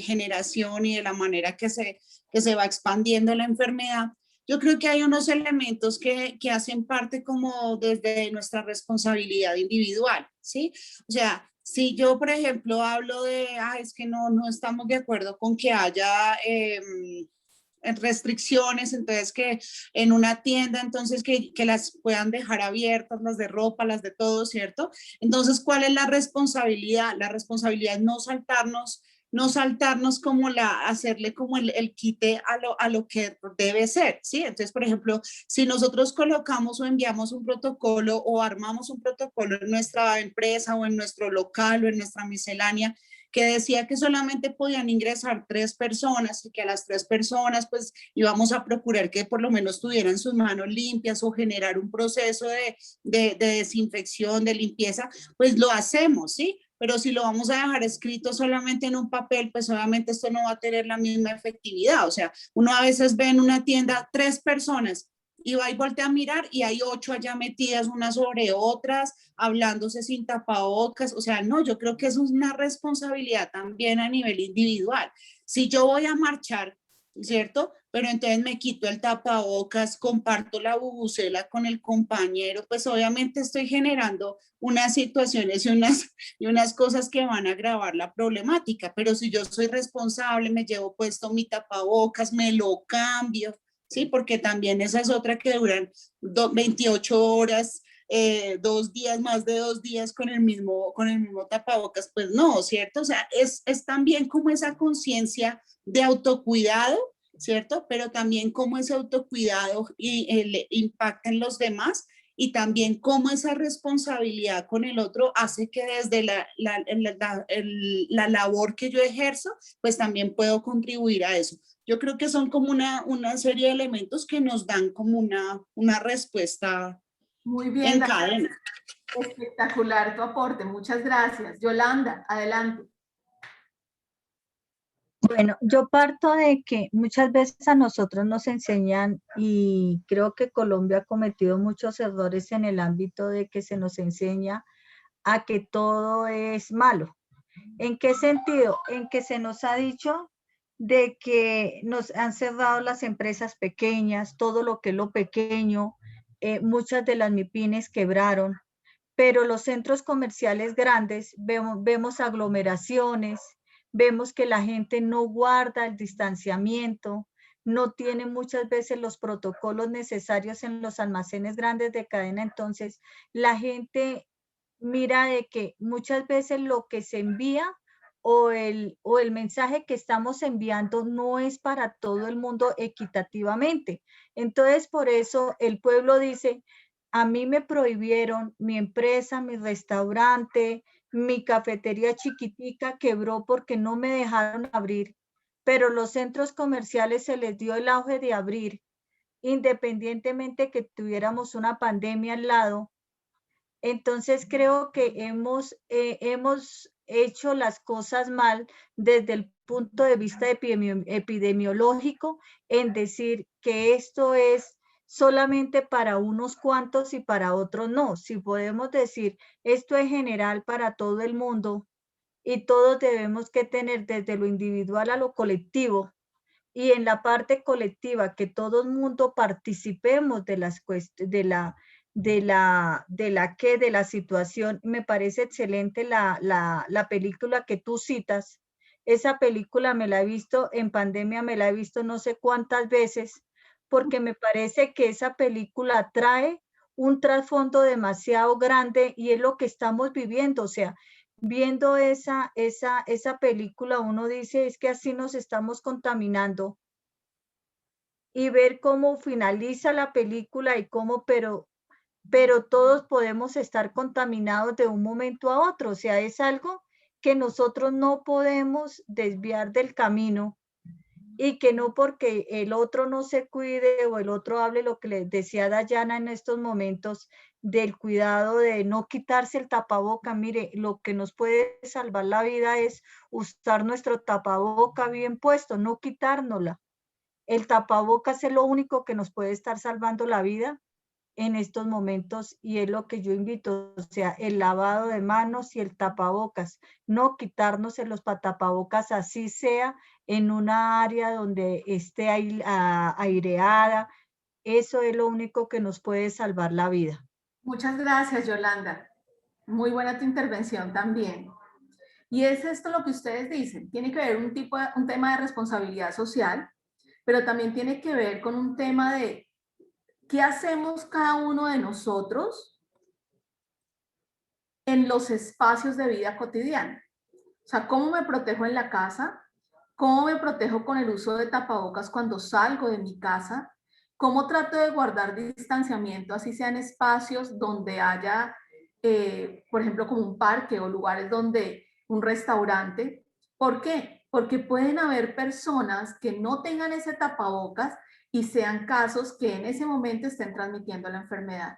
generación y de la manera que se va expandiendo la enfermedad. Yo creo que hay unos elementos que hacen parte como desde nuestra responsabilidad individual, ¿sí? O sea, si yo, por ejemplo, hablo de, es que no estamos de acuerdo con que haya restricciones, entonces que en una tienda, entonces que las puedan dejar abiertas, las de ropa, las de todo, ¿cierto? Entonces, ¿cuál es la responsabilidad? La responsabilidad es no saltarnos como hacerle como el quite a lo que debe ser, ¿sí? Entonces, por ejemplo, si nosotros colocamos o enviamos un protocolo o armamos un protocolo en nuestra empresa o en nuestro local o en nuestra miscelánea, que decía que solamente podían ingresar 3 personas y que a las 3 personas pues íbamos a procurar que por lo menos tuvieran sus manos limpias o generar un proceso de desinfección, de limpieza, pues lo hacemos, ¿sí? Pero si lo vamos a dejar escrito solamente en un papel, pues obviamente esto no va a tener la misma efectividad. O sea, uno a veces ve en una tienda 3 personas y va y voltea a mirar y hay 8 allá metidas unas sobre otras, hablándose sin tapabocas. O sea, no, yo creo que eso es una responsabilidad también a nivel individual. Si yo voy a marchar, ¿cierto? Pero entonces me quito el tapabocas, comparto la bubucela con el compañero, pues obviamente estoy generando unas situaciones y unas cosas que van a agravar la problemática, pero si yo soy responsable, me llevo puesto mi tapabocas, me lo cambio, ¿sí? Porque también esa es otra que duran 28 horas, 2 días, más de 2 días con el mismo tapabocas, pues no, ¿cierto? O sea, es también como esa conciencia de autocuidado, ¿cierto? Pero también cómo ese autocuidado impacta en los demás y también cómo esa responsabilidad con el otro hace que desde la labor que yo ejerzo, pues también puedo contribuir a eso. Yo creo que son como una serie de elementos que nos dan como una respuesta muy bien, en cadena. Espectacular tu aporte, muchas gracias. Yolanda, adelante. Bueno, yo parto de que muchas veces a nosotros nos enseñan, y creo que Colombia ha cometido muchos errores en el ámbito de que se nos enseña a que todo es malo. ¿En qué sentido? En que se nos ha dicho de que nos han cerrado las empresas pequeñas, todo lo que es lo pequeño, muchas de las MIPYMES quebraron, pero los centros comerciales grandes vemos aglomeraciones, vemos que la gente no guarda el distanciamiento, no tiene muchas veces los protocolos necesarios en los almacenes grandes de cadena. Entonces, la gente mira de que muchas veces lo que se envía o el mensaje que estamos enviando no es para todo el mundo equitativamente. Entonces, por eso el pueblo dice, a mí me prohibieron, mi empresa, mi restaurante, mi cafetería chiquitica quebró porque no me dejaron abrir, pero los centros comerciales se les dio el auge de abrir, independientemente que tuviéramos una pandemia al lado. Entonces creo que hemos hecho las cosas mal desde el punto de vista epidemiológico en decir que esto es solamente para unos cuantos y para otros no. Si podemos decir esto es general para todo el mundo y todos debemos que tener desde lo individual a lo colectivo, y en la parte colectiva que todo el mundo participemos de las de la situación. Me parece excelente la película que tú citas. Esa película me la he visto en pandemia, me la he visto no sé cuántas veces, porque me parece que esa película trae un trasfondo demasiado grande y es lo que estamos viviendo. O sea, viendo esa película, uno dice, es que así nos estamos contaminando. Y ver cómo finaliza la película y cómo, pero todos podemos estar contaminados de un momento a otro. O sea, es algo que nosotros no podemos desviar del camino y que no porque el otro no se cuide o el otro hable, lo que les decía Dayana en estos momentos, del cuidado de no quitarse el tapaboca. Mire, lo que nos puede salvar la vida es usar nuestro tapaboca bien puesto, no quitárnosla. El tapabocas es lo único que nos puede estar salvando la vida en estos momentos y es lo que yo invito, o sea, el lavado de manos y el tapabocas, no quitarnos los tapabocas, así sea en una área donde esté aireada. Eso es lo único que nos puede salvar la vida. Muchas gracias, Yolanda. Muy buena tu intervención también. Y es esto lo que ustedes dicen, tiene que ver un tema de responsabilidad social, pero también tiene que ver con un tema de qué hacemos cada uno de nosotros en los espacios de vida cotidiana. O sea, ¿cómo me protejo en la casa? ¿Cómo me protejo con el uso de tapabocas cuando salgo de mi casa? ¿Cómo trato de guardar distanciamiento, así sean espacios donde haya, por ejemplo, como un parque o lugares donde un restaurante? ¿Por qué? Porque pueden haber personas que no tengan ese tapabocas y sean casos que en ese momento estén transmitiendo la enfermedad.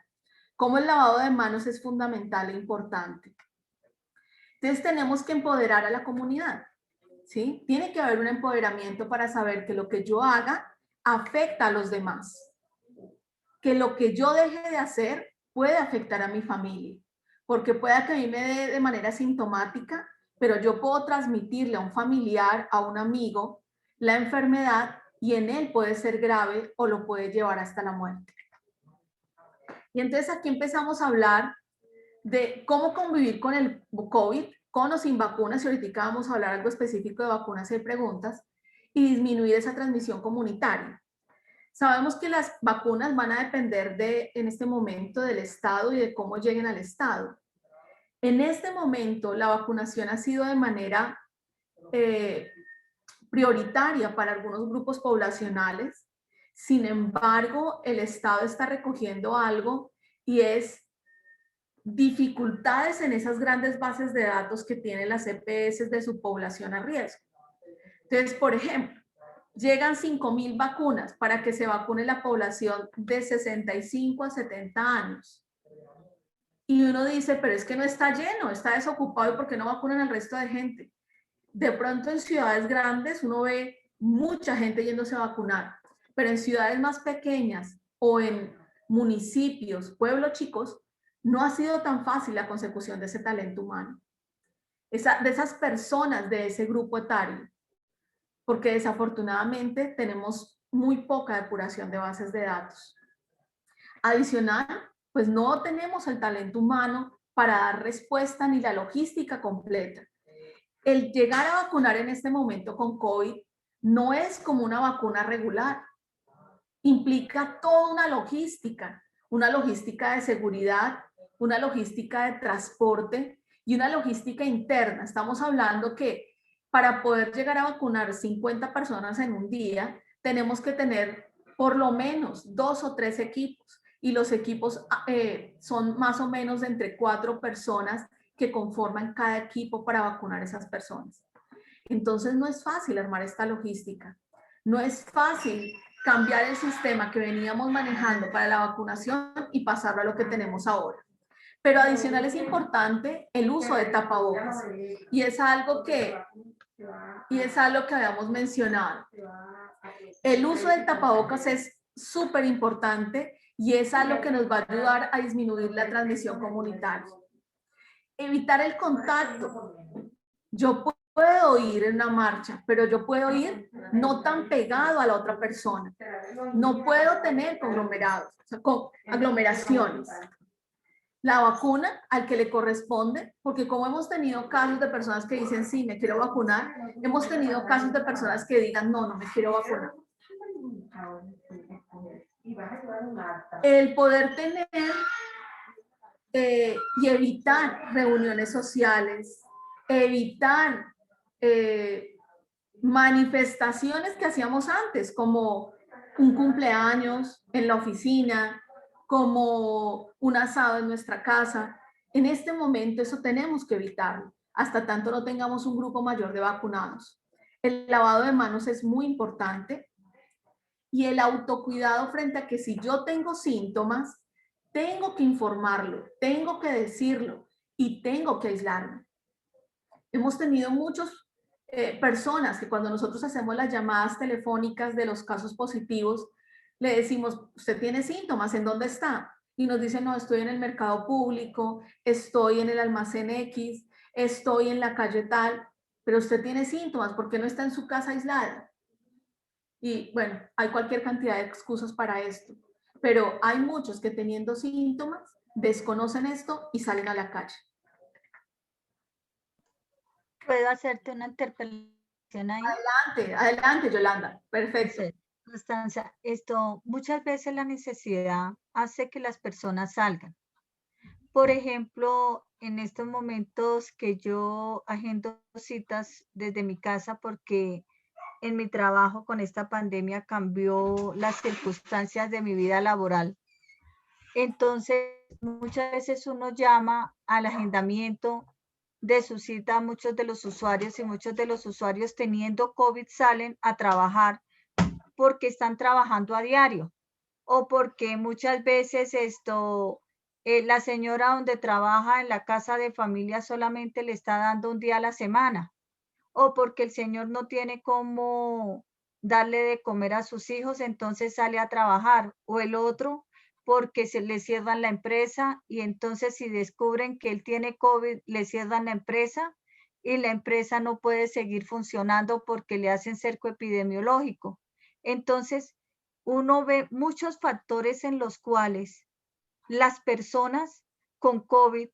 ¿Cómo el lavado de manos es fundamental e importante? Entonces tenemos que empoderar a la comunidad, ¿sí? Tiene que haber un empoderamiento para saber que lo que yo haga afecta a los demás, que lo que yo deje de hacer puede afectar a mi familia, porque pueda que a mí me dé de manera sintomática, pero yo puedo transmitirle a un familiar, a un amigo, la enfermedad y en él puede ser grave o lo puede llevar hasta la muerte. Y entonces aquí empezamos a hablar de cómo convivir con el COVID, con o sin vacunas, y ahorita vamos a hablar algo específico de vacunas y preguntas, y disminuir esa transmisión comunitaria. Sabemos que las vacunas van a depender en este momento del Estado y de cómo lleguen al Estado. En este momento, la vacunación ha sido de manera prioritaria para algunos grupos poblacionales. Sin embargo, el Estado está recogiendo algo y es dificultades en esas grandes bases de datos que tienen las EPS de su población a riesgo. Entonces, por ejemplo, llegan 5.000 vacunas para que se vacune la población de 65 a 70 años. Y uno dice, pero es que no está lleno, está desocupado, ¿y por qué no vacunan al resto de gente? De pronto en ciudades grandes uno ve mucha gente yéndose a vacunar, pero en ciudades más pequeñas o en municipios, pueblos chicos, no ha sido tan fácil la consecución de ese talento humano, de esas personas de ese grupo etario, porque desafortunadamente tenemos muy poca depuración de bases de datos. Adicional, pues no tenemos el talento humano para dar respuesta ni la logística completa. El llegar a vacunar en este momento con COVID no es como una vacuna regular. Implica toda una logística de seguridad, una logística de transporte y una logística interna. Estamos hablando que para poder llegar a vacunar 50 personas en un día, tenemos que tener por lo menos 2 o 3 equipos. Y los equipos son más o menos de entre 4 personas que conforman cada equipo para vacunar a esas personas. Entonces no es fácil armar esta logística. No es fácil cambiar el sistema que veníamos manejando para la vacunación y pasarlo a lo que tenemos ahora. Pero adicional es importante el uso de tapabocas. Y es algo que habíamos mencionado. El uso del tapabocas es súper importante y es algo que nos va a ayudar a disminuir la transmisión comunitaria. Evitar el contacto. Yo puedo ir en una marcha, pero yo puedo ir no tan pegado a la otra persona. No puedo tener conglomerados, o sea, con aglomeraciones. La vacuna al que le corresponde, porque como hemos tenido casos de personas que dicen sí, me quiero vacunar, hemos tenido casos de personas que digan no, no me quiero vacunar. El poder tener y evitar reuniones sociales, evitar manifestaciones que hacíamos antes, como un cumpleaños en la oficina, como un asado en nuestra casa. En este momento eso tenemos que evitarlo, hasta tanto no tengamos un grupo mayor de vacunados. El lavado de manos es muy importante y el autocuidado frente a que si yo tengo síntomas, tengo que informarlo, tengo que decirlo y tengo que aislarme. Hemos tenido muchas personas que cuando nosotros hacemos las llamadas telefónicas de los casos positivos, le decimos, ¿usted tiene síntomas? ¿En dónde está? Y nos dicen, no, estoy en el mercado público, estoy en el almacén X, estoy en la calle tal, pero usted tiene síntomas, ¿por qué no está en su casa aislada? Y bueno, hay cualquier cantidad de excusas para esto, pero hay muchos que teniendo síntomas desconocen esto y salen a la calle. ¿Puedo hacerte una interpelación ahí? Adelante, Yolanda. Perfecto. Sí. Constanza, muchas veces la necesidad hace que las personas salgan. Por ejemplo, en estos momentos que yo agendo citas desde mi casa porque en mi trabajo con esta pandemia cambió las circunstancias de mi vida laboral. Entonces, muchas veces uno llama al agendamiento de su cita a muchos de los usuarios y muchos de los usuarios teniendo COVID salen a trabajar porque están trabajando a diario o porque muchas veces la señora donde trabaja en la casa de familia solamente le está dando un día a la semana o porque el señor no tiene cómo darle de comer a sus hijos, entonces sale a trabajar, o el otro porque se le cierran la empresa y entonces si descubren que él tiene COVID, le cierran la empresa y la empresa no puede seguir funcionando porque le hacen cerco epidemiológico. Entonces, uno ve muchos factores en los cuales las personas con COVID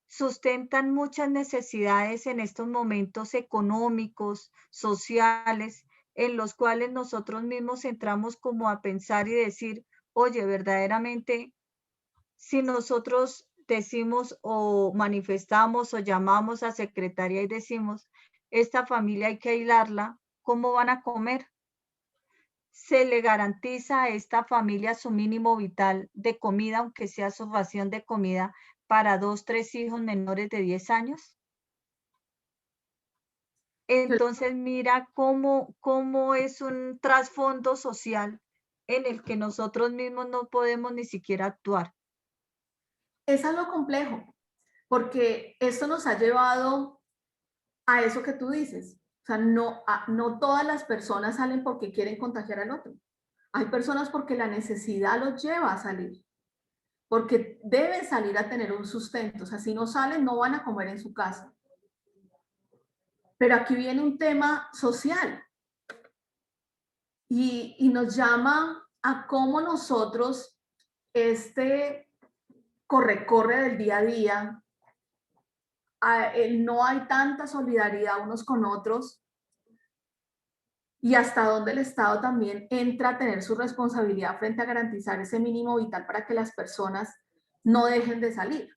sustentan muchas necesidades en estos momentos económicos, sociales, en los cuales nosotros mismos entramos como a pensar y decir, oye, verdaderamente, si nosotros decimos o manifestamos o llamamos a secretaría y decimos, esta familia hay que aislarla, ¿cómo van a comer? Se le garantiza a esta familia su mínimo vital de comida, aunque sea su ración de comida, para 2, 3 hijos menores de 10 años. Entonces mira cómo es un trasfondo social en el que nosotros mismos no podemos ni siquiera actuar. Es algo complejo, porque esto nos ha llevado a eso que tú dices. O sea, no todas las personas salen porque quieren contagiar al otro. Hay personas porque la necesidad los lleva a salir, porque deben salir a tener un sustento. O sea, si no salen, no van a comer en su casa. Pero aquí viene un tema social y nos llama a cómo nosotros corre del día a día, no hay tanta solidaridad unos con otros, y hasta dónde el Estado también entra a tener su responsabilidad frente a garantizar ese mínimo vital para que las personas no dejen de salir.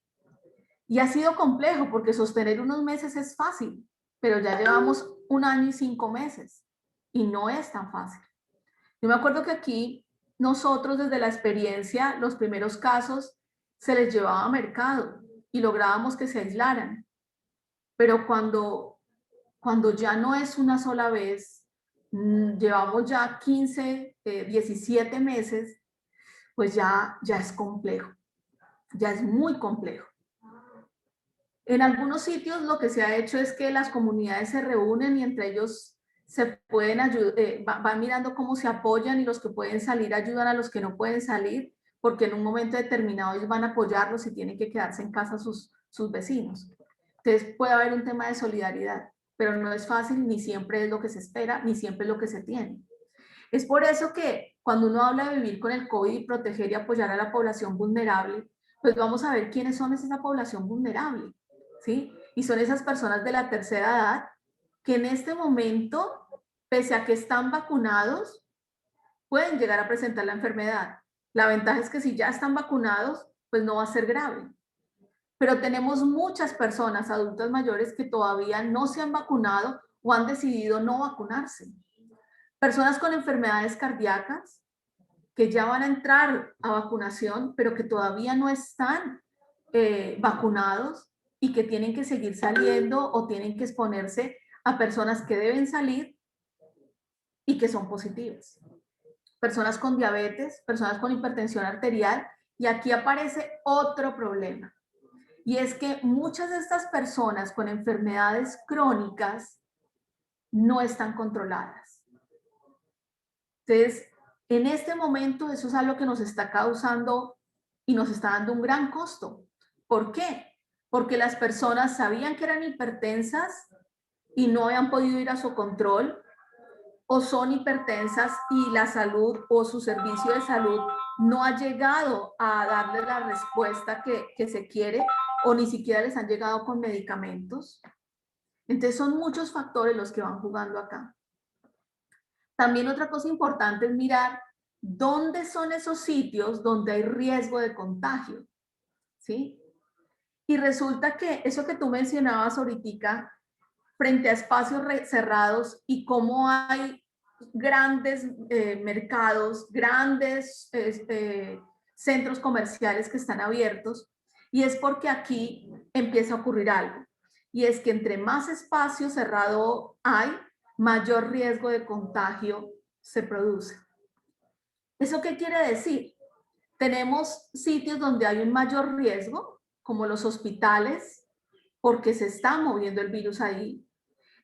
Y ha sido complejo porque sostener unos meses es fácil, pero ya llevamos 1 año y 5 meses y no es tan fácil. Yo me acuerdo que aquí nosotros desde la experiencia, los primeros casos se les llevaba a mercado y lográbamos que se aislaran. Pero cuando ya no es una sola vez, llevamos ya 15, 17 meses, pues ya es complejo, ya es muy complejo. En algunos sitios lo que se ha hecho es que las comunidades se reúnen y entre ellos se pueden ayudar, van mirando cómo se apoyan y los que pueden salir ayudan a los que no pueden salir, porque en un momento determinado ellos van a apoyarlos y tienen que quedarse en casa sus vecinos. Entonces puede haber un tema de solidaridad, pero no es fácil, ni siempre es lo que se espera, ni siempre es lo que se tiene. Es por eso que cuando uno habla de vivir con el COVID y proteger y apoyar a la población vulnerable, pues vamos a ver quiénes son esa población vulnerable, ¿sí? Y son esas personas de la tercera edad que en este momento, pese a que están vacunados, pueden llegar a presentar la enfermedad. La ventaja es que si ya están vacunados, pues no va a ser grave. Pero tenemos muchas personas, adultas mayores, que todavía no se han vacunado o han decidido no vacunarse. Personas con enfermedades cardíacas que ya van a entrar a vacunación, pero que todavía no están vacunados y que tienen que seguir saliendo o tienen que exponerse a personas que deben salir y que son positivas. Personas con diabetes, personas con hipertensión arterial, y aquí aparece otro problema. Y es que muchas de estas personas con enfermedades crónicas no están controladas. Entonces, en este momento eso es algo que nos está causando y nos está dando un gran costo. ¿Por qué? Porque las personas sabían que eran hipertensas y no habían podido ir a su control, o son hipertensas y la salud o su servicio de salud no ha llegado a darle la respuesta que se quiere, o ni siquiera les han llegado con medicamentos. Entonces son muchos factores los que van jugando acá. También otra cosa importante es mirar dónde son esos sitios donde hay riesgo de contagio, ¿sí? Y resulta que eso que tú mencionabas ahorita, frente a espacios cerrados y cómo hay grandes mercados, grandes centros comerciales que están abiertos, y es porque aquí empieza a ocurrir algo, y es que entre más espacio cerrado hay, mayor riesgo de contagio se produce. ¿Eso qué quiere decir? Tenemos sitios donde hay un mayor riesgo, como los hospitales, porque se está moviendo el virus ahí.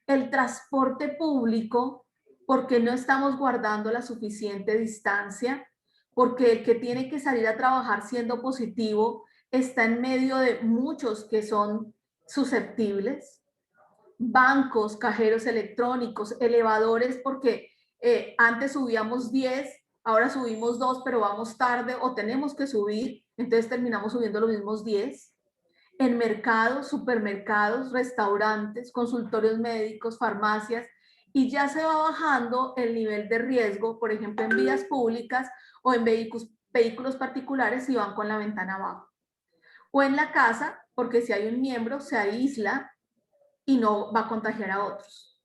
El transporte público, porque no estamos guardando la suficiente distancia, porque el que tiene que salir a trabajar siendo positivo está en medio de muchos que son susceptibles. Bancos, cajeros electrónicos, elevadores, porque antes subíamos 10, ahora subimos 2, pero vamos tarde o tenemos que subir, entonces terminamos subiendo los mismos 10. En mercados, supermercados, restaurantes, consultorios médicos, farmacias, y ya se va bajando el nivel de riesgo, por ejemplo, en vías públicas o en vehículos particulares si van con la ventana abajo. O en la casa, porque si hay un miembro, se aísla y no va a contagiar a otros.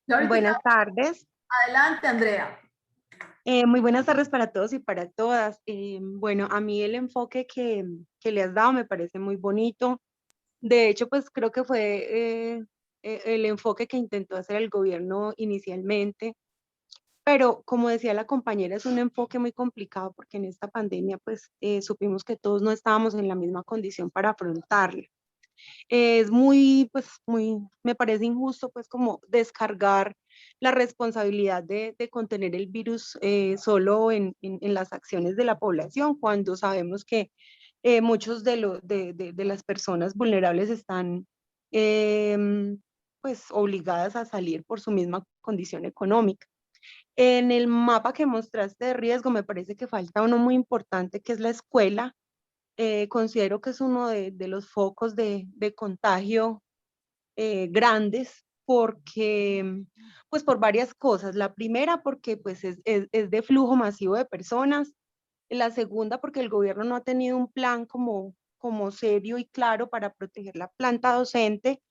Buenas tardes. Adelante, Andrea. Muy buenas tardes para todos y para todas. Bueno, a mí el enfoque que le has dado me parece muy bonito. De hecho, pues creo que fue el enfoque que intentó hacer el gobierno inicialmente. Pero como decía la compañera, es un enfoque muy complicado porque en esta pandemia pues supimos que todos no estábamos en la misma condición para afrontarla. Es me parece injusto pues como descargar la responsabilidad de contener el virus solo en las acciones de la población, cuando sabemos que muchos de las personas vulnerables están pues obligadas a salir por su misma condición económica. En el mapa que mostraste de riesgo me parece que falta uno muy importante, que es la escuela. considero que es uno de los focos de contagio grandes, porque, pues por varias cosas. La primera, porque pues es de flujo masivo de personas. La segunda, porque el gobierno no ha tenido un plan como serio y claro para proteger la planta docente.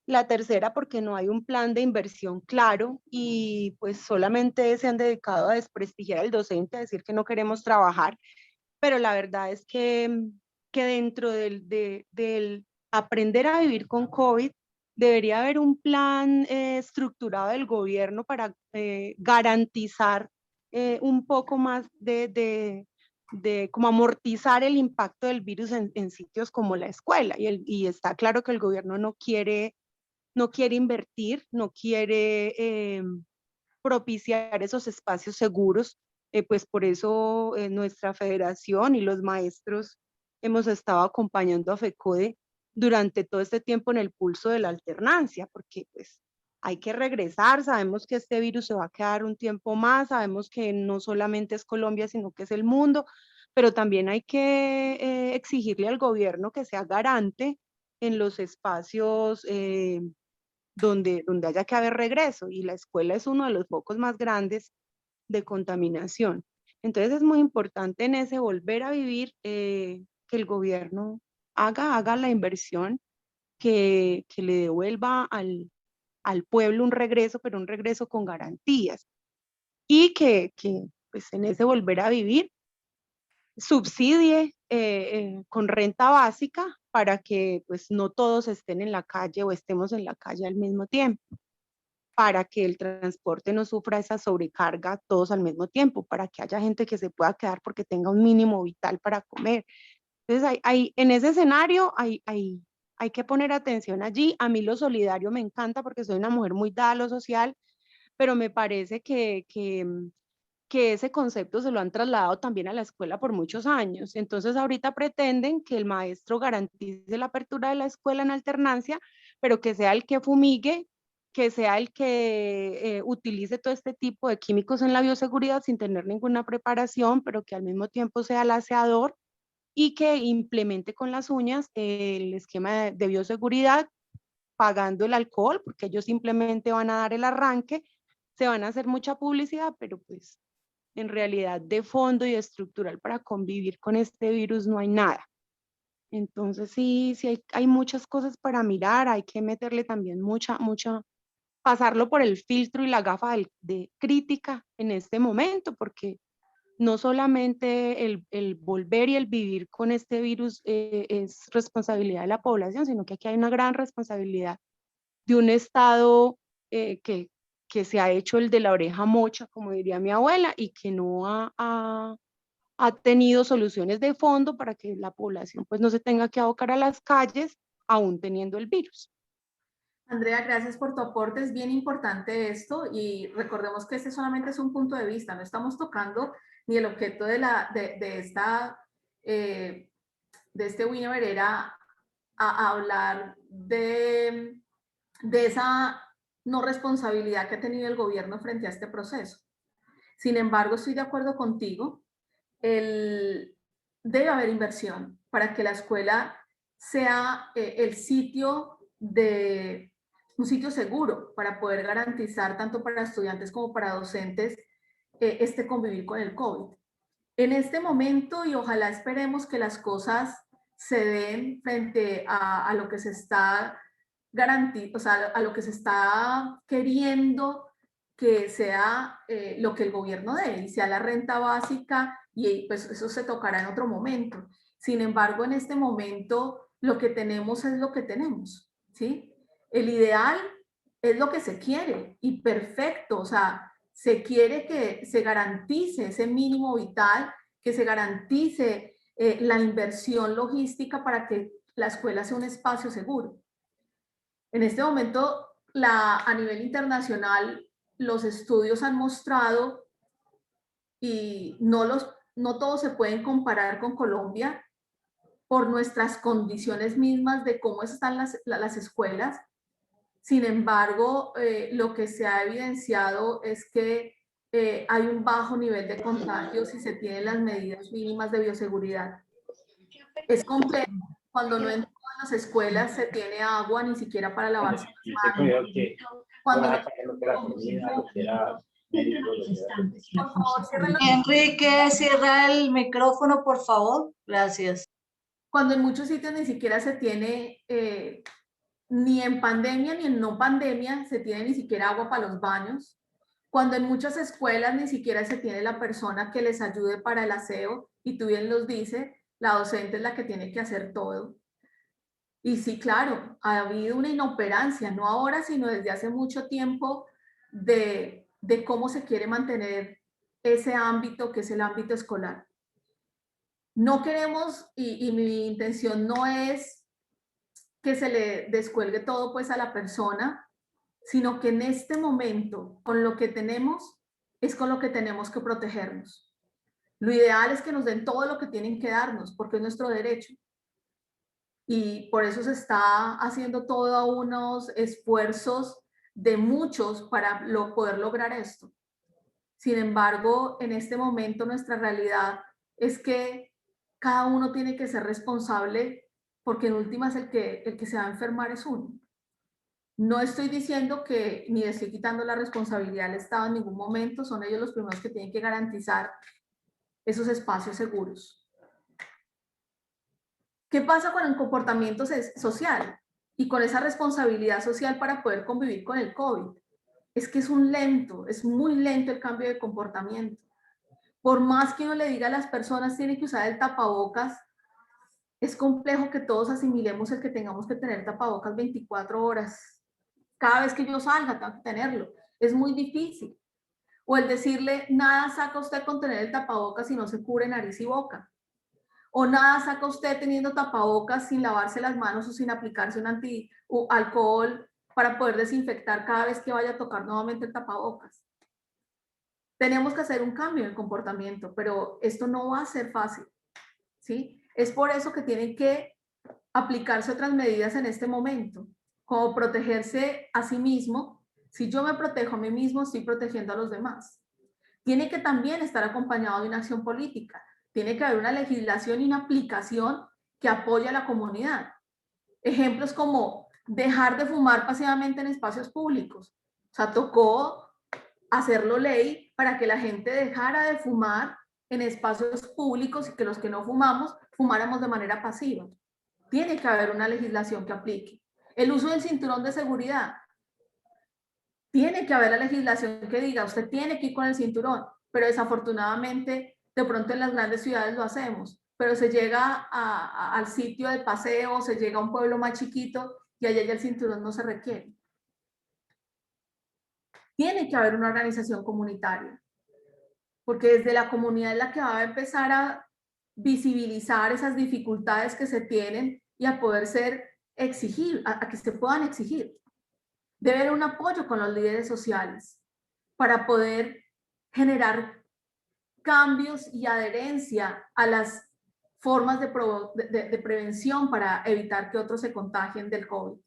La tercera, porque no hay un plan de inversión claro y pues solamente se han dedicado a desprestigiar al docente, a decir que no queremos trabajar, pero la verdad es que dentro del aprender a vivir con COVID, debería haber un plan estructurado del gobierno para garantizar un poco más de como amortizar el impacto del virus en sitios como la escuela. Y está claro que el gobierno no quiere invertir, no quiere propiciar esos espacios seguros. Pues por eso nuestra federación y los maestros hemos estado acompañando a FECODE durante todo este tiempo en el pulso de la alternancia, porque pues hay que regresar, sabemos que este virus se va a quedar un tiempo más, sabemos que no solamente es Colombia, sino que es el mundo, pero también hay que exigirle al gobierno que sea garante en los espacios donde haya que haber regreso, y la escuela es uno de los focos más grandes de contaminación. Entonces es muy importante en ese volver a vivir que el gobierno haga la inversión que le devuelva al pueblo un regreso, pero un regreso con garantías. Y que pues en ese volver a vivir subsidie con renta básica para que pues no todos estén en la calle o estemos en la calle al mismo tiempo, para que el transporte no sufra esa sobrecarga todos al mismo tiempo, para que haya gente que se pueda quedar porque tenga un mínimo vital para comer. Entonces, en ese escenario hay que poner atención allí. A mí lo solidario me encanta porque soy una mujer muy dada a lo social, pero me parece que ese concepto se lo han trasladado también a la escuela por muchos años. Entonces ahorita pretenden que el maestro garantice la apertura de la escuela en alternancia, pero que sea el que fumigue, que sea el que utilice todo este tipo de químicos en la bioseguridad sin tener ninguna preparación, pero que al mismo tiempo sea el aseador y que implemente con las uñas el esquema de bioseguridad, pagando el alcohol, porque ellos simplemente van a dar el arranque, se van a hacer mucha publicidad, pero pues en realidad de fondo y estructural para convivir con este virus no hay nada. Entonces sí hay muchas cosas para mirar, hay que meterle también mucha, pasarlo por el filtro y la gafa de crítica en este momento, porque no solamente el volver y el vivir con este virus es responsabilidad de la población, sino que aquí hay una gran responsabilidad de un Estado que se ha hecho el de la oreja mocha, como diría mi abuela, y que no ha tenido soluciones de fondo para que la población pues no se tenga que abocar a las calles aún teniendo el virus. Andrea, gracias por tu aporte, es bien importante esto y recordemos que este solamente es un punto de vista, no estamos tocando ni el objeto de este webinar era a hablar de esa no responsabilidad que ha tenido el gobierno frente a este proceso. Sin embargo, estoy de acuerdo contigo, debe haber inversión para que la escuela sea un sitio seguro para poder garantizar tanto para estudiantes como para docentes este convivir con el COVID. En este momento, y ojalá esperemos que las cosas se den frente a lo que se está garantizando, o sea, a lo que se está queriendo que sea lo que el gobierno dé, y sea la renta básica, y pues eso se tocará en otro momento. Sin embargo, en este momento lo que tenemos es lo que tenemos, ¿sí? El ideal es lo que se quiere y perfecto, o sea, se quiere que se garantice ese mínimo vital, que se garantice la inversión logística para que la escuela sea un espacio seguro. En este momento, a nivel internacional, los estudios han mostrado, y no todos se pueden comparar con Colombia por nuestras condiciones mismas de cómo están las escuelas. Sin embargo, lo que se ha evidenciado es que hay un bajo nivel de contagios si se tienen las medidas mínimas de bioseguridad. Es complejo. Cuando no en todas las escuelas se tiene agua, ni siquiera para lavarse las manos. Cuando no, por favor, cierren los- Enrique, cierra el micrófono, por favor. Gracias. cuando en muchos sitios ni siquiera se tiene, ni en pandemia ni en no pandemia, se tiene ni siquiera agua para los baños. Cuando en muchas escuelas ni siquiera se tiene la persona que les ayude para el aseo, y tú bien los dices, la docente es la que tiene que hacer todo. Y sí, claro, ha habido una inoperancia, no ahora, sino desde hace mucho tiempo, de cómo se quiere mantener ese ámbito que es el ámbito escolar. No queremos, y mi intención no es que se le descuelgue todo pues a la persona, sino que en este momento, con lo que tenemos, es con lo que tenemos que protegernos. Lo ideal es que nos den todo lo que tienen que darnos, porque es nuestro derecho. Y por eso se está haciendo todos unos esfuerzos de muchos para poder lograr esto. Sin embargo, en este momento nuestra realidad es que cada uno tiene que ser responsable, porque en últimas el que se va a enfermar es uno. No estoy diciendo que ni estoy quitando la responsabilidad al Estado en ningún momento, son ellos los primeros que tienen que garantizar esos espacios seguros. ¿Qué pasa con el comportamiento social y con esa responsabilidad social para poder convivir con el COVID? Es que es muy lento el cambio de comportamiento. Por más que uno le diga a las personas tienen que usar el tapabocas, es complejo que todos asimilemos el que tengamos que tener tapabocas 24 horas. Cada vez que yo salga tengo que tenerlo. Es muy difícil. O el decirle, nada saca usted con tener el tapabocas si no se cubre nariz y boca. O nada saca usted teniendo tapabocas sin lavarse las manos o sin aplicarse un alcohol para poder desinfectar cada vez que vaya a tocar nuevamente el tapabocas. Tenemos que hacer un cambio en el comportamiento, pero esto no va a ser fácil, ¿sí? Es por eso que tienen que aplicarse otras medidas en este momento, como protegerse a sí mismo. Si yo me protejo a mí mismo, estoy protegiendo a los demás. Tiene que también estar acompañado de una acción política. Tiene que haber una legislación y una aplicación que apoye a la comunidad. Ejemplos como dejar de fumar pasivamente en espacios públicos. O sea, tocó hacerlo ley para que la gente dejara de fumar en espacios públicos y que los que no fumamos, fumáramos de manera pasiva. Tiene que haber una legislación que aplique. El uso del cinturón de seguridad. Tiene que haber la legislación que diga, usted tiene que ir con el cinturón, pero desafortunadamente de pronto en las grandes ciudades lo hacemos, pero se llega al sitio de paseo, se llega a un pueblo más chiquito y allá ya el cinturón no se requiere. Tiene que haber una organización comunitaria, porque desde la comunidad es la que va a empezar a visibilizar esas dificultades que se tienen y a poder exigir, a que se puedan exigir. Debe haber un apoyo con los líderes sociales para poder generar cambios y adherencia a las formas de prevención para evitar que otros se contagien del COVID.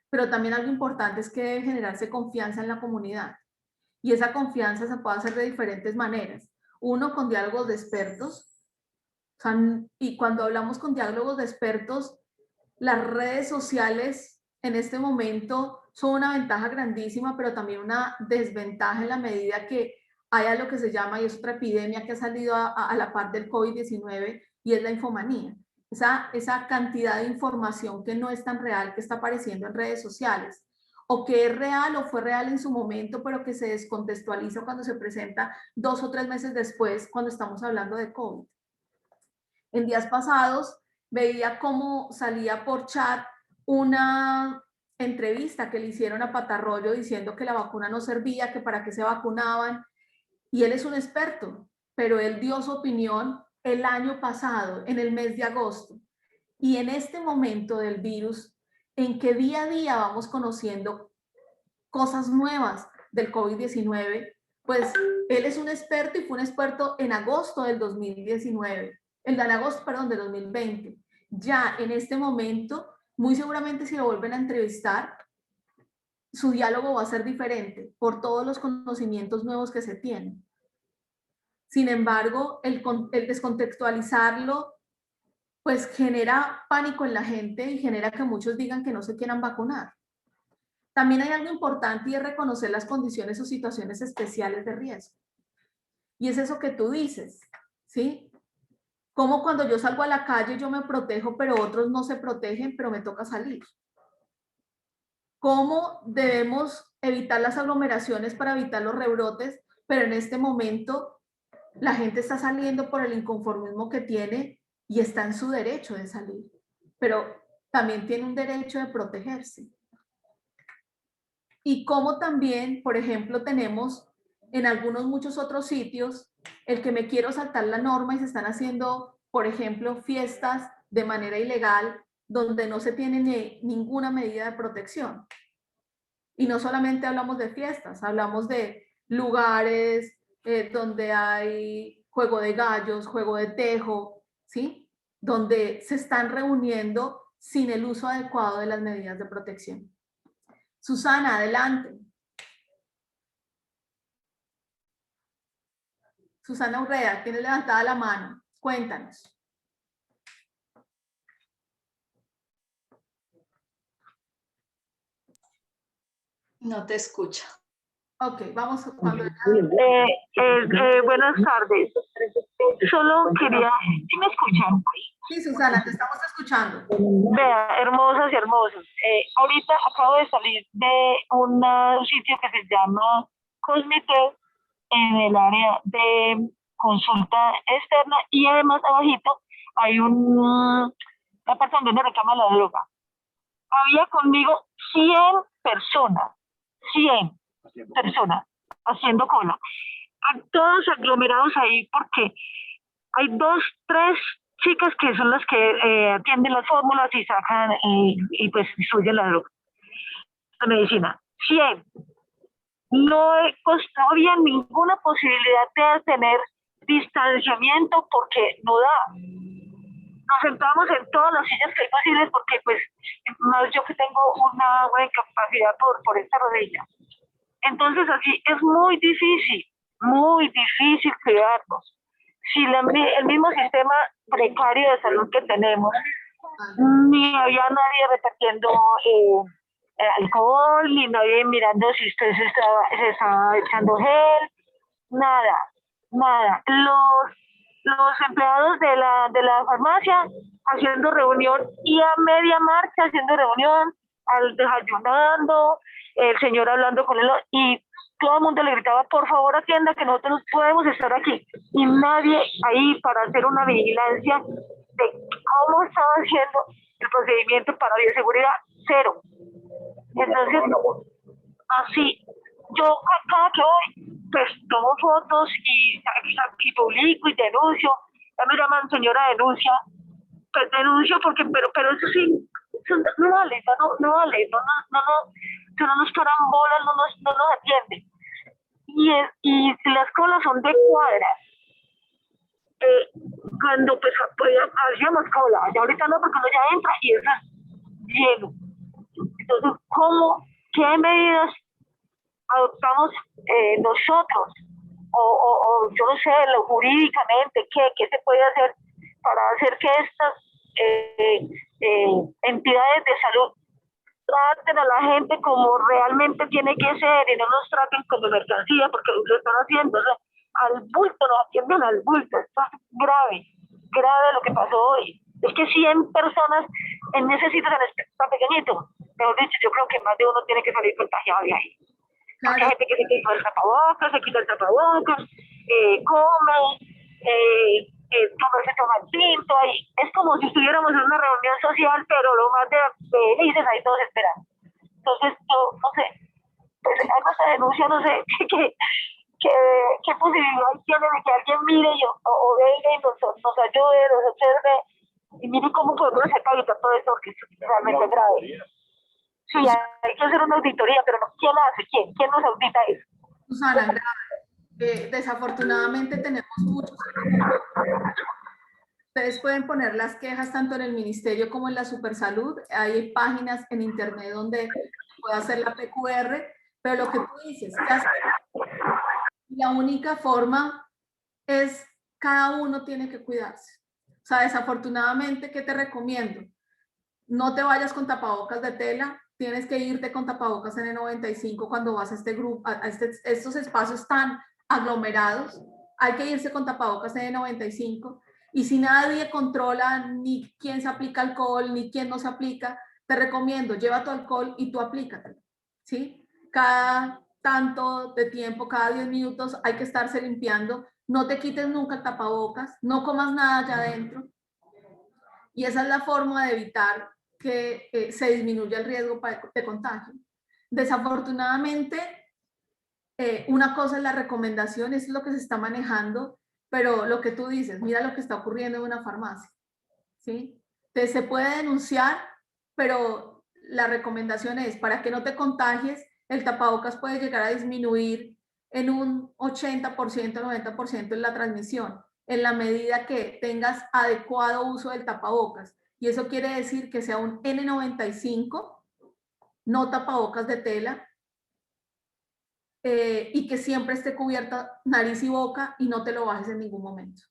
Pero también algo importante es que debe generarse confianza en la comunidad. Y esa confianza se puede hacer de diferentes maneras. Uno, con diálogos de expertos. Y cuando hablamos con diálogos de expertos, las redes sociales en este momento son una ventaja grandísima, pero también una desventaja en la medida que haya lo que se llama, y es otra epidemia que ha salido a la par del COVID-19, y es la infomanía. Esa cantidad de información que no es tan real, que está apareciendo en redes sociales, o que es real o fue real en su momento, pero que se descontextualiza cuando se presenta 2 o 3 meses después, cuando estamos hablando de COVID. En días pasados veía cómo salía por chat una entrevista que le hicieron a Patarroyo diciendo que la vacuna no servía, que para qué se vacunaban, y él es un experto, pero él dio su opinión el año pasado, en el mes de agosto. Y en este momento del virus, en que día a día vamos conociendo cosas nuevas del COVID-19, pues él es un experto y fue un experto en agosto del 2019, en agosto, perdón, de 2020. Ya en este momento, muy seguramente si lo vuelven a entrevistar, su diálogo va a ser diferente por todos los conocimientos nuevos que se tienen. Sin embargo, el descontextualizarlo pues genera pánico en la gente y genera que muchos digan que no se quieran vacunar. También hay algo importante y es reconocer las condiciones o situaciones especiales de riesgo. Y es eso que tú dices, ¿sí? Como cuando yo salgo a la calle yo me protejo, pero otros no se protegen, pero me toca salir. ¿Cómo debemos evitar las aglomeraciones para evitar los rebrotes? Pero en este momento la gente está saliendo por el inconformismo que tiene y está en su derecho de salir, pero también tiene un derecho de protegerse. Y como también, por ejemplo, tenemos en muchos otros sitios el que me quiero saltar la norma y se están haciendo, por ejemplo, fiestas de manera ilegal donde no se tiene ninguna medida de protección. Y no solamente hablamos de fiestas, hablamos de lugares donde hay juego de gallos, juego de tejo, ¿sí? Donde se están reuniendo sin el uso adecuado de las medidas de protección. Susana, adelante. Susana Urrea, tiene levantada la mano. Cuéntanos. No te escucha. Ok, vamos. Buenas tardes. Solo quería... ¿Sí me escuchan? Sí, Susana, te estamos escuchando. Vea, hermosas y hermosos. Ahorita acabo de salir de un sitio que se llama Cosmite en el área de consulta externa y además abajito hay una parte donde uno reclama la droga. Había conmigo 100 personas, 100 personas haciendo cola. Todos aglomerados ahí porque hay 2, 3 chicas que son las que atienden las fórmulas y sacan y pues distribuyen la droga, la medicina. 100. No había ninguna posibilidad de tener distanciamiento porque no da. Nos sentábamos en todas las sillas que hay posibles porque pues más yo que tengo una buena incapacidad por esta rodilla. Entonces así es muy difícil cuidarnos. Si el mismo sistema precario de salud que tenemos, ni había nadie repartiendo alcohol, ni nadie mirando si usted se estaba echando gel, nada. Los empleados de la farmacia haciendo reunión y a media marcha haciendo reunión, desayunando, el señor hablando con él y todo el mundo le gritaba, por favor atienda que nosotros podemos estar aquí. Y nadie ahí para hacer una vigilancia de cómo estaba haciendo el procedimiento para bioseguridad, 0. Entonces, así, yo cada que voy, pues tomo fotos y publico y denuncio. Ya me llaman señora denuncia, pues denuncio porque, pero eso sí, eso no vale, no vale, no nos paran bolas, no nos atienden. Y las colas son de cuadras. Cuando pues hacíamos cola, ya ahorita no, porque uno ya entra y eso es lleno. Entonces, ¿qué medidas adoptamos nosotros? O yo no sé, jurídicamente, ¿qué se puede hacer para hacer que estas entidades de salud traten a la gente como realmente tiene que ser y no nos traten como mercancía, porque lo están haciendo, o sea, al bulto, nos atienden al bulto. Esto es grave lo que pasó hoy. Es que 100 personas en ese sitio tan pequeñito, mejor dicho, yo creo que más de uno tiene que salir contagiado de ahí. Claro. Hay gente que se quita el tapabocas, come, se toma el tinto, ahí. Es como si estuviéramos en una reunión social, pero lo más de felices ahí todos esperando. Entonces, yo no sé, pues hago esta denuncia, no sé qué posibilidad tiene de que alguien mire o venga y nos ayude, nos observe y mire cómo podemos hacer para evitar todo esto, porque es realmente grave. Sí, hay que hacer una auditoría, pero no, ¿quién la hace? ¿Quién nos audita eso? Susana, desafortunadamente tenemos muchos. Ustedes pueden poner las quejas tanto en el ministerio como en la Supersalud. Hay páginas en internet donde puede hacer la PQR, pero lo que tú dices, ¿qué hacer? La única forma es cada uno tiene que cuidarse. O sea, desafortunadamente, ¿qué te recomiendo? No te vayas con tapabocas de tela, tienes que irte con tapabocas N95 cuando vas a este grupo, estos espacios tan aglomerados. Hay que irse con tapabocas N95. Y si nadie controla ni quién se aplica alcohol, ni quién no se aplica, te recomiendo, lleva tu alcohol y tú aplícatelo, ¿sí? Cada tanto de tiempo, cada 10 minutos hay que estarse limpiando. No te quites nunca el tapabocas, no comas nada allá adentro. Y esa es la forma de evitar que se disminuya el riesgo de contagio. Desafortunadamente, una cosa es la recomendación, eso es lo que se está manejando, pero lo que tú dices, mira lo que está ocurriendo en una farmacia, ¿sí? Entonces, se puede denunciar, pero la recomendación es, para que no te contagies, el tapabocas puede llegar a disminuir en un 80%, 90% en la transmisión, en la medida que tengas adecuado uso del tapabocas. Y eso quiere decir que sea un N95, no tapabocas de tela, y que siempre esté cubierta nariz y boca y no te lo bajes en ningún momento.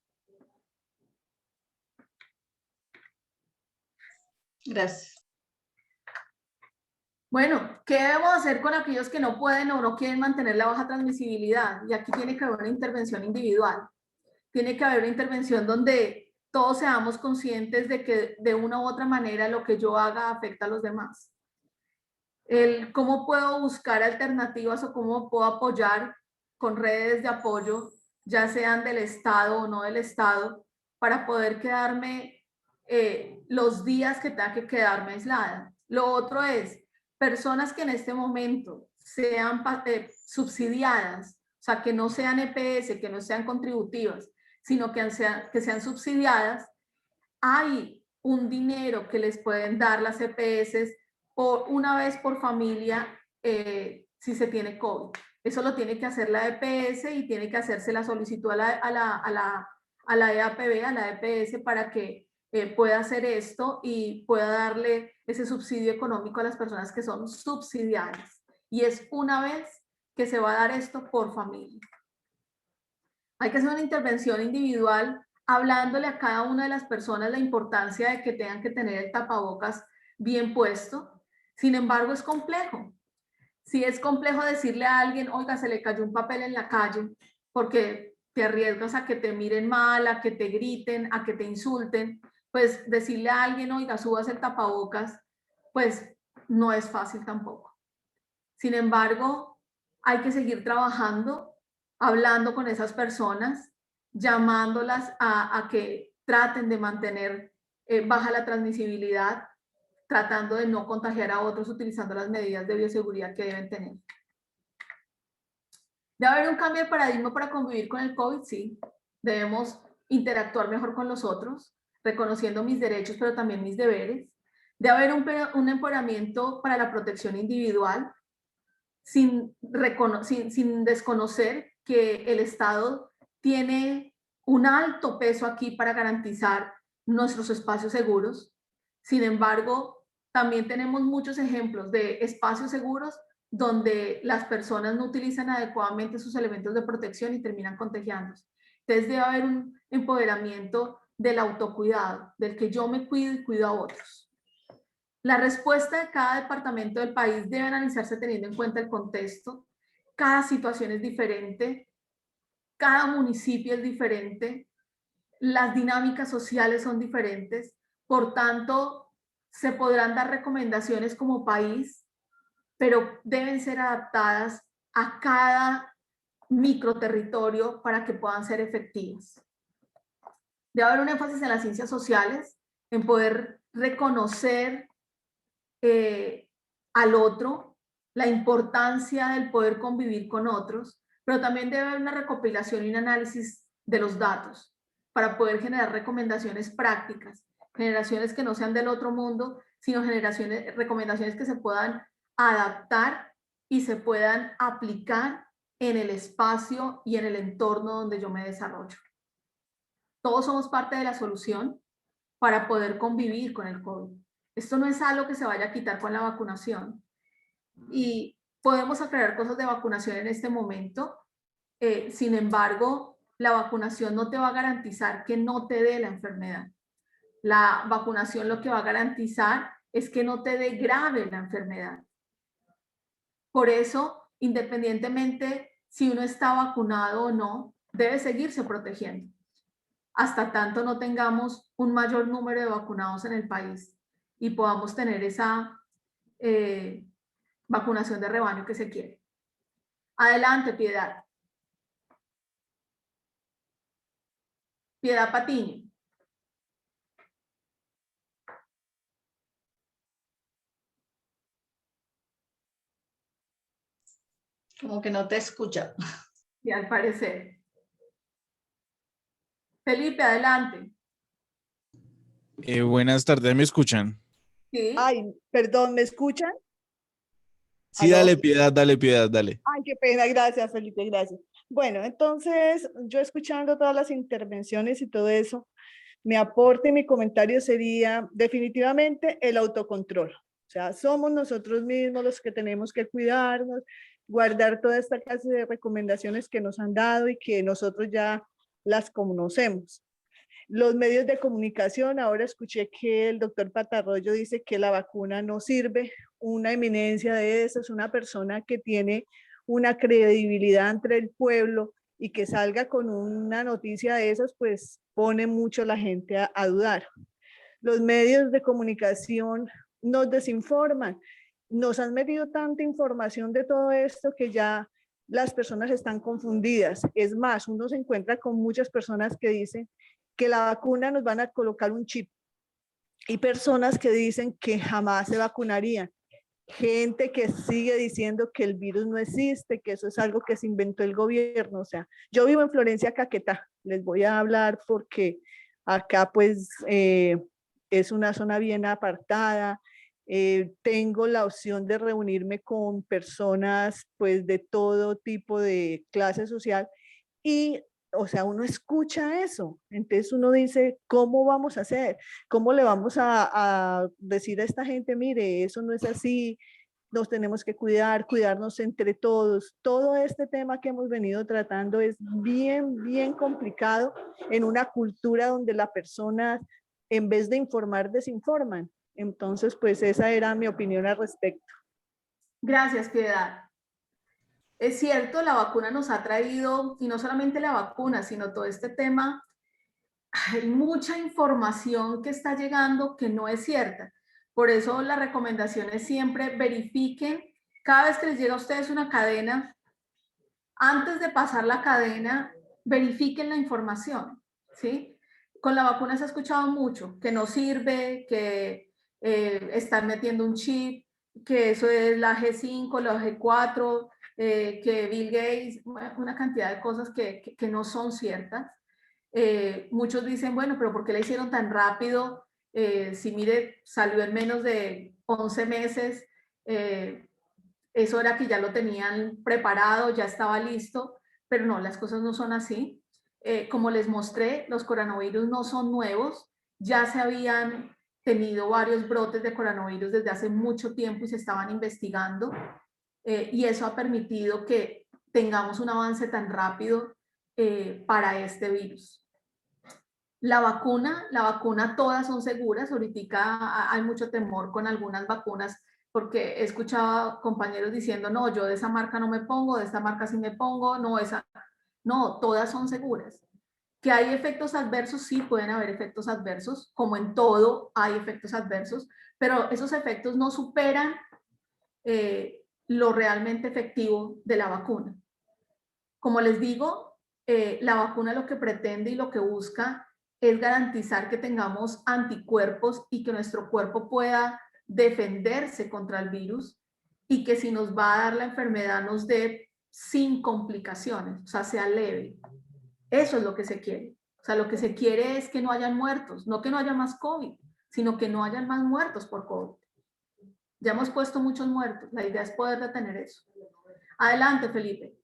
Gracias. Bueno, ¿qué debemos hacer con aquellos que no pueden o no quieren mantener la baja transmisibilidad? Y aquí tiene que haber una intervención individual. Tiene que haber una intervención donde todos seamos conscientes de que de una u otra manera lo que yo haga afecta a los demás. Cómo puedo buscar alternativas o cómo puedo apoyar con redes de apoyo, ya sean del Estado o no del Estado, para poder quedarme los días que tenga que quedarme aislada. Lo otro es personas que en este momento sean subsidiadas, o sea, que no sean EPS, que no sean contributivas, sino que sean subsidiadas. Hay un dinero que les pueden dar las EPS por una vez por familia si se tiene COVID. Eso lo tiene que hacer la EPS y tiene que hacerse la solicitud a la EAPB, a la EPS, para que pueda hacer esto y pueda darle ese subsidio económico a las personas que son subsidiadas. Y es una vez que se va a dar esto por familia. Hay que hacer una intervención individual hablándole a cada una de las personas la importancia de que tengan que tener el tapabocas bien puesto. Sin embargo, es complejo. Sí es complejo decirle a alguien, oiga, se le cayó un papel en la calle, porque te arriesgas a que te miren mal, a que te griten, a que te insulten. Pues decirle a alguien, oiga, subas el tapabocas, pues no es fácil tampoco. Sin embargo, hay que seguir trabajando, hablando con esas personas, llamándolas a que traten de mantener baja la transmisibilidad, tratando de no contagiar a otros utilizando las medidas de bioseguridad que deben tener. ¿Debe haber un cambio de paradigma para convivir con el COVID? Sí. Debemos interactuar mejor con los otros, reconociendo mis derechos, pero también mis deberes. Debe haber un empoderamiento para la protección individual, sin desconocer que el Estado tiene un alto peso aquí para garantizar nuestros espacios seguros. Sin embargo, también tenemos muchos ejemplos de espacios seguros donde las personas no utilizan adecuadamente sus elementos de protección y terminan contagiándose. Entonces debe haber un empoderamiento del autocuidado, del que yo me cuido y cuido a otros. La respuesta de cada departamento del país debe analizarse teniendo en cuenta el contexto. Cada situación es diferente, cada municipio es diferente, las dinámicas sociales son diferentes, por tanto, se podrán dar recomendaciones como país, pero deben ser adaptadas a cada microterritorio para que puedan ser efectivas. Debe haber un énfasis en las ciencias sociales, en poder reconocer al otro, la importancia del poder convivir con otros, pero también debe haber una recopilación y un análisis de los datos para poder generar recomendaciones prácticas, generaciones que no sean del otro mundo, sino recomendaciones que se puedan adaptar y se puedan aplicar en el espacio y en el entorno donde yo me desarrollo. Todos somos parte de la solución para poder convivir con el COVID. Esto no es algo que se vaya a quitar con la vacunación. Y podemos aclarar cosas de vacunación en este momento. Sin embargo, la vacunación no te va a garantizar que no te dé la enfermedad. La vacunación lo que va a garantizar es que no te dé grave la enfermedad. Por eso, independientemente si uno está vacunado o no, debe seguirse protegiendo hasta tanto no tengamos un mayor número de vacunados en el país y podamos tener esa vacunación de rebaño que se quiere. Adelante, Piedad. Piedad Patiño. Como que no te escucha. Y al parecer. Felipe, adelante. Buenas tardes, ¿me escuchan? Sí. Ay, perdón, ¿me escuchan? Sí, ¿Aló? dale, Piedad, dale. Ay, qué pena, gracias, Felipe, gracias. Bueno, entonces, yo escuchando todas las intervenciones y todo eso, mi aporte y mi comentario sería definitivamente el autocontrol. O sea, somos nosotros mismos los que tenemos que cuidarnos, guardar toda esta clase de recomendaciones que nos han dado y que nosotros ya las conocemos. Los medios de comunicación, ahora escuché que el doctor Patarroyo dice que la vacuna no sirve. Una eminencia de eso es una persona que tiene una credibilidad entre el pueblo y que salga con una noticia de esas, pues pone mucho a la gente a dudar. Los medios de comunicación nos desinforman, nos han metido tanta información de todo esto que ya las personas están confundidas. Es más, uno se encuentra con muchas personas que dicen que la vacuna nos van a colocar un chip y personas que dicen que jamás se vacunarían. Gente que sigue diciendo que el virus no existe, que eso es algo que se inventó el gobierno. O sea, yo vivo en Florencia, Caquetá. Les voy a hablar porque acá pues es una zona bien apartada. Tengo la opción de reunirme con personas pues de todo tipo de clase social y o sea, uno escucha eso, entonces uno dice, ¿cómo vamos a hacer? ¿Cómo le vamos a decir a esta gente, mire, eso no es así, nos tenemos que cuidar, cuidarnos entre todos? Todo este tema que hemos venido tratando es bien complicado en una cultura donde la persona, en vez de informar, desinforman. Entonces, pues esa era mi opinión al respecto. Gracias, Piedad. Es cierto, la vacuna nos ha traído, y no solamente la vacuna, sino todo este tema, hay mucha información que está llegando que no es cierta. Por eso la recomendación es siempre verifiquen, cada vez que les llega a ustedes una cadena, antes de pasar la cadena, verifiquen la información, ¿sí? Con la vacuna se ha escuchado mucho, que no sirve, que están metiendo un chip, que eso es la G5, la G4, que Bill Gates, una cantidad de cosas que no son ciertas. Muchos dicen, bueno, pero ¿por qué la hicieron tan rápido? Si mire, salió en menos de 11 meses, eso era que ya lo tenían preparado, ya estaba listo, pero no, las cosas no son así. Como les mostré, los coronavirus no son nuevos, ya se habían tenido varios brotes de coronavirus desde hace mucho tiempo y se estaban investigando, y eso ha permitido que tengamos un avance tan rápido para este virus. La vacuna todas son seguras. Ahorita hay mucho temor con algunas vacunas porque he escuchado compañeros diciendo, no, yo de esa marca no me pongo, de esta marca sí me pongo, no, esa, no, todas son seguras. ¿Que hay efectos adversos? Sí, pueden haber efectos adversos, como en todo hay efectos adversos, pero esos efectos no superan lo realmente efectivo de la vacuna. Como les digo, la vacuna lo que pretende y lo que busca es garantizar que tengamos anticuerpos y que nuestro cuerpo pueda defenderse contra el virus y que si nos va a dar la enfermedad nos dé sin complicaciones, o sea, sea leve. Eso es lo que se quiere. O sea, lo que se quiere es que no hayan muertos, no que no haya más COVID, sino que no hayan más muertos por COVID. Ya hemos puesto muchos muertos, la idea es poder detener eso. Adelante, Felipe.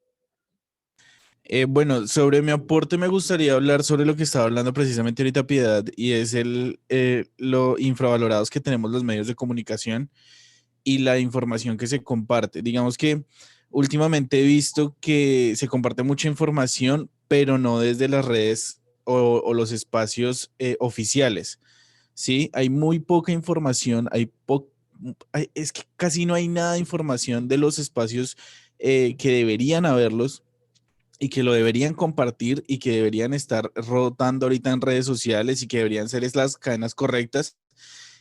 Bueno, sobre mi aporte me gustaría hablar sobre lo que estaba hablando precisamente ahorita Piedad y es lo infravalorados que tenemos los medios de comunicación y la información que se comparte. Digamos que últimamente he visto que se comparte mucha información, pero no desde las redes o los espacios oficiales, ¿sí? Hay muy poca información, es que casi no hay nada de información de los espacios que deberían haberlos y que lo deberían compartir y que deberían estar rotando ahorita en redes sociales y que deberían ser las cadenas correctas.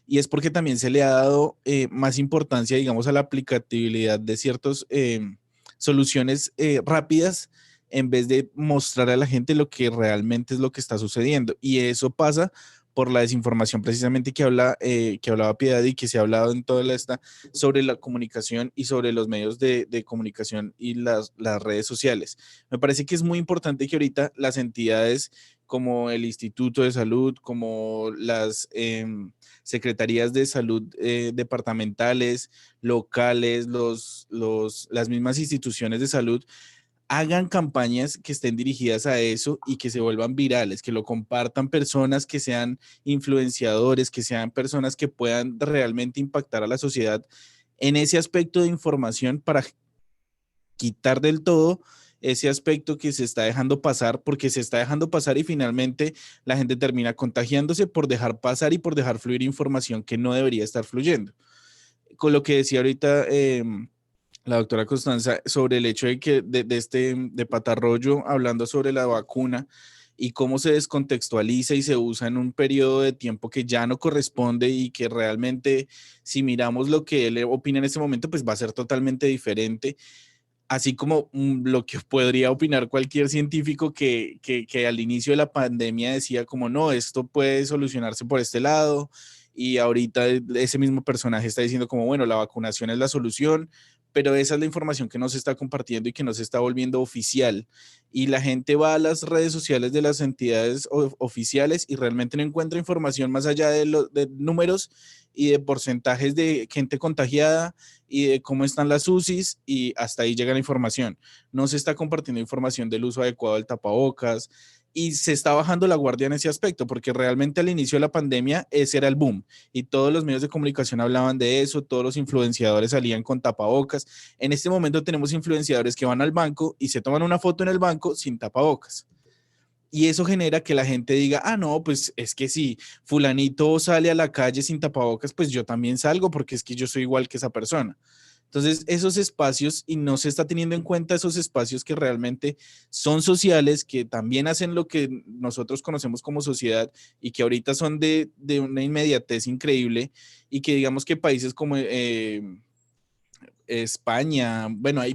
Y es porque también se le ha dado más importancia, digamos, a la aplicabilidad de ciertas soluciones rápidas en vez de mostrar a la gente lo que realmente es lo que está sucediendo. Y eso pasa por la desinformación precisamente que hablaba Piedad y que se ha hablado en toda esta sobre la comunicación y sobre los medios de comunicación y las redes sociales. Me parece que es muy importante que ahorita las entidades como el Instituto de Salud, como las secretarías de salud departamentales, locales, las mismas instituciones de salud, hagan campañas que estén dirigidas a eso y que se vuelvan virales, que lo compartan personas que sean influenciadores, que sean personas que puedan realmente impactar a la sociedad en ese aspecto de información para quitar del todo ese aspecto que se está dejando pasar, porque se está dejando pasar y finalmente la gente termina contagiándose por dejar pasar y por dejar fluir información que no debería estar fluyendo. Con lo que decía ahorita la doctora Constanza sobre el hecho de que de Patarroyo, hablando sobre la vacuna y cómo se descontextualiza y se usa en un periodo de tiempo que ya no corresponde y que realmente si miramos lo que él opina en este momento, pues va a ser totalmente diferente, así como lo que podría opinar cualquier científico que al inicio de la pandemia decía como no, esto puede solucionarse por este lado, y ahorita ese mismo personaje está diciendo como bueno, la vacunación es la solución, pero esa es la información que no se está compartiendo y que no se está volviendo oficial. Y la gente va a las redes sociales de las entidades oficiales y realmente no encuentra información más allá de números y de porcentajes de gente contagiada y de cómo están las UCIs, y hasta ahí llega la información. No se está compartiendo información del uso adecuado del tapabocas y se está bajando la guardia en ese aspecto, porque realmente al inicio de la pandemia ese era el boom y todos los medios de comunicación hablaban de eso, todos los influenciadores salían con tapabocas. En este momento tenemos influenciadores que van al banco y se toman una foto en el banco sin tapabocas. Y eso genera que la gente diga, ah, no, pues es que si fulanito sale a la calle sin tapabocas, pues yo también salgo porque es que yo soy igual que esa persona. Entonces, esos espacios, y no se está teniendo en cuenta esos espacios que realmente son sociales, que también hacen lo que nosotros conocemos como sociedad y que ahorita son de una inmediatez increíble, y que digamos que países como España, bueno, hay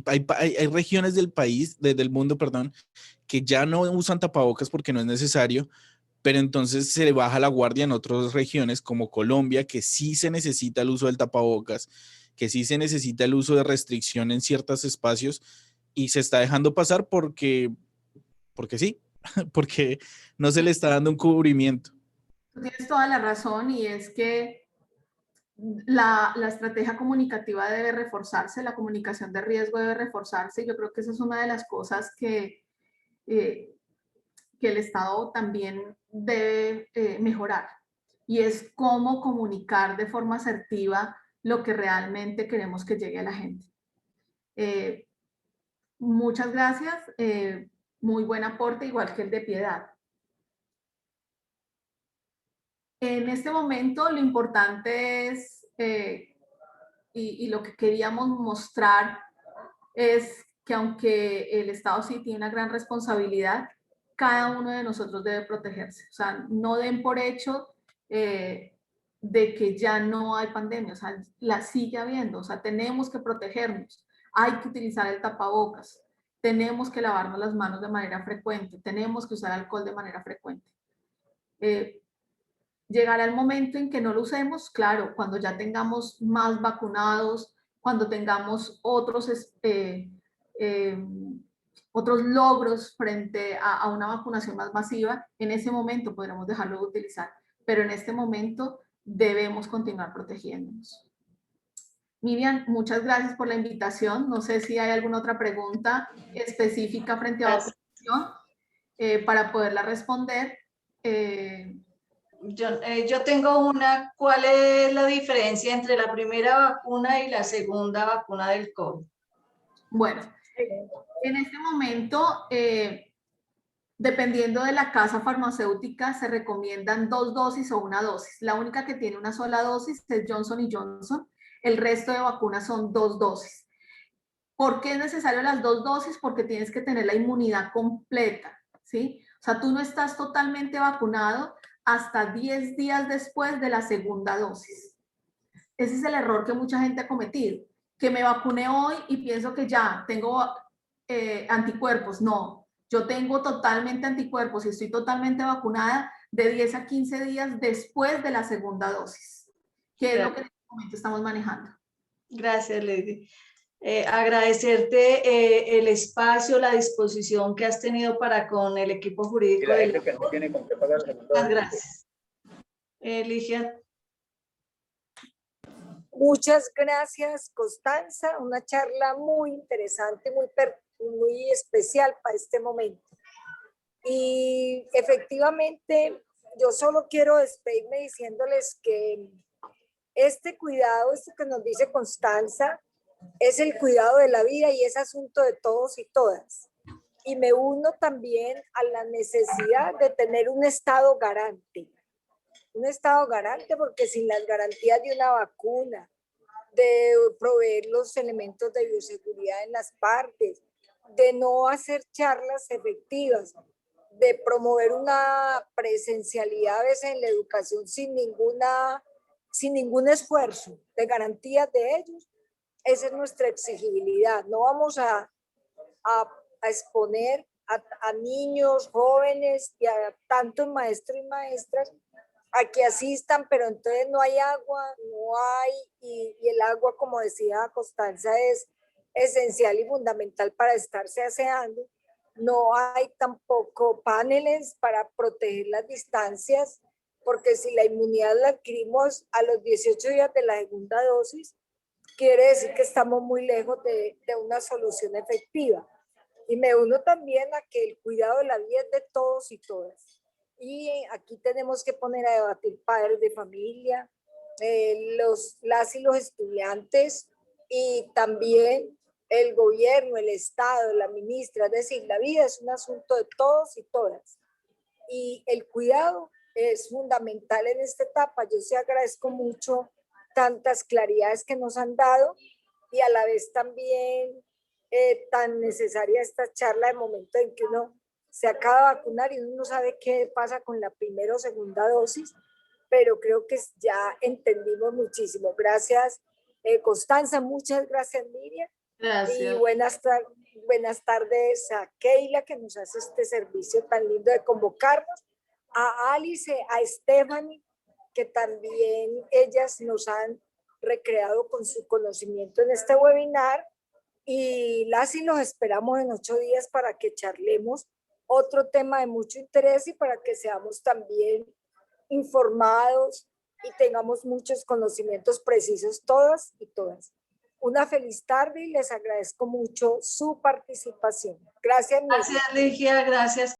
regiones del país, del mundo, perdón, que ya no usan tapabocas porque no es necesario, pero entonces se baja la guardia en otras regiones como Colombia, que sí se necesita el uso del tapabocas, que sí se necesita el uso de restricción en ciertos espacios, y se está dejando pasar porque sí, porque no se le está dando un cubrimiento. Tienes toda la razón, y es que la estrategia comunicativa debe reforzarse, la comunicación de riesgo debe reforzarse. Yo creo que esa es una de las cosas que el Estado también debe mejorar, y es cómo comunicar de forma asertiva lo que realmente queremos que llegue a la gente. Muchas gracias, muy buen aporte, igual que el de Piedad. En este momento lo importante es, y lo que queríamos mostrar es que aunque el Estado sí tiene una gran responsabilidad, cada uno de nosotros debe protegerse. O sea, no den por hecho de que ya no hay pandemia, o sea, la sigue habiendo, o sea, tenemos que protegernos, hay que utilizar el tapabocas, tenemos que lavarnos las manos de manera frecuente, tenemos que usar alcohol de manera frecuente. Llegará el momento en que no lo usemos, claro, cuando ya tengamos más vacunados, cuando tengamos otros logros frente a una vacunación más masiva, en ese momento podremos dejarlo de utilizar, pero en este momento debemos continuar protegiéndonos. Miriam, muchas gracias por la invitación. No sé si hay alguna otra pregunta específica frente a vacunación para poderla responder. Yo tengo una. ¿Cuál es la diferencia entre la primera vacuna y la segunda vacuna del COVID? Bueno, en este momento Dependiendo de la casa farmacéutica, se recomiendan 2 dosis o 1 dosis. La única que tiene una sola dosis es Johnson & Johnson. El resto de vacunas son 2 dosis. ¿Por qué es necesario las 2 dosis? Porque tienes que tener la inmunidad completa, ¿sí? O sea, tú no estás totalmente vacunado hasta 10 días después de la segunda dosis. Ese es el error que mucha gente ha cometido, que me vacuné hoy y pienso que ya tengo anticuerpos. No, yo tengo totalmente anticuerpos y estoy totalmente vacunada de 10 a 15 días después de la segunda dosis, que es lo que en este momento estamos manejando. Gracias, Lady. Agradecerte el espacio, la disposición que has tenido para con el equipo jurídico. Y la gente que no tiene con qué pagar. Muchas gracias. Ligia. Muchas gracias, Constanza. Una charla muy interesante, muy especial para este momento. Y efectivamente, yo solo quiero despedirme diciéndoles que este cuidado, esto que nos dice Constanza, es el cuidado de la vida y es asunto de todos y todas. Y me uno también a la necesidad de tener un Estado garante. Un Estado garante porque sin las garantías de una vacuna, de proveer los elementos de bioseguridad en las partes, de no hacer charlas efectivas, de promover una presencialidad a veces en la educación sin ningún esfuerzo de garantías de ellos, esa es nuestra exigibilidad. No vamos a exponer a niños, jóvenes y a tantos maestros y maestras a que asistan, pero entonces no hay agua, y el agua, como decía Constanza, es esencial y fundamental para estarse aseando. No hay tampoco paneles para proteger las distancias, porque si la inmunidad la adquirimos a los 18 días de la segunda dosis, quiere decir que estamos muy lejos de una solución efectiva. Y me uno también a que el cuidado de la vida es de todos y todas. Y aquí tenemos que poner a debatir padres de familia, las y los estudiantes y también el gobierno, el Estado, la ministra. Es decir, la vida es un asunto de todos y todas. Y el cuidado es fundamental en esta etapa. Yo sí agradezco mucho tantas claridades que nos han dado y a la vez también tan necesaria esta charla de momento en que uno se acaba de vacunar y uno no sabe qué pasa con la primera o segunda dosis, pero creo que ya entendimos muchísimo. Gracias, Constanza, muchas gracias, Miriam. Gracias. Y buenas tardes a Keila, que nos hace este servicio tan lindo de convocarnos, a Alice, a Stephanie, que también ellas nos han recreado con su conocimiento en este webinar, y los esperamos en 8 días para que charlemos otro tema de mucho interés y para que seamos también informados y tengamos muchos conocimientos precisos todas y todas. Una feliz tarde y les agradezco mucho su participación. Gracias, Miriam. Gracias, Ligia, gracias.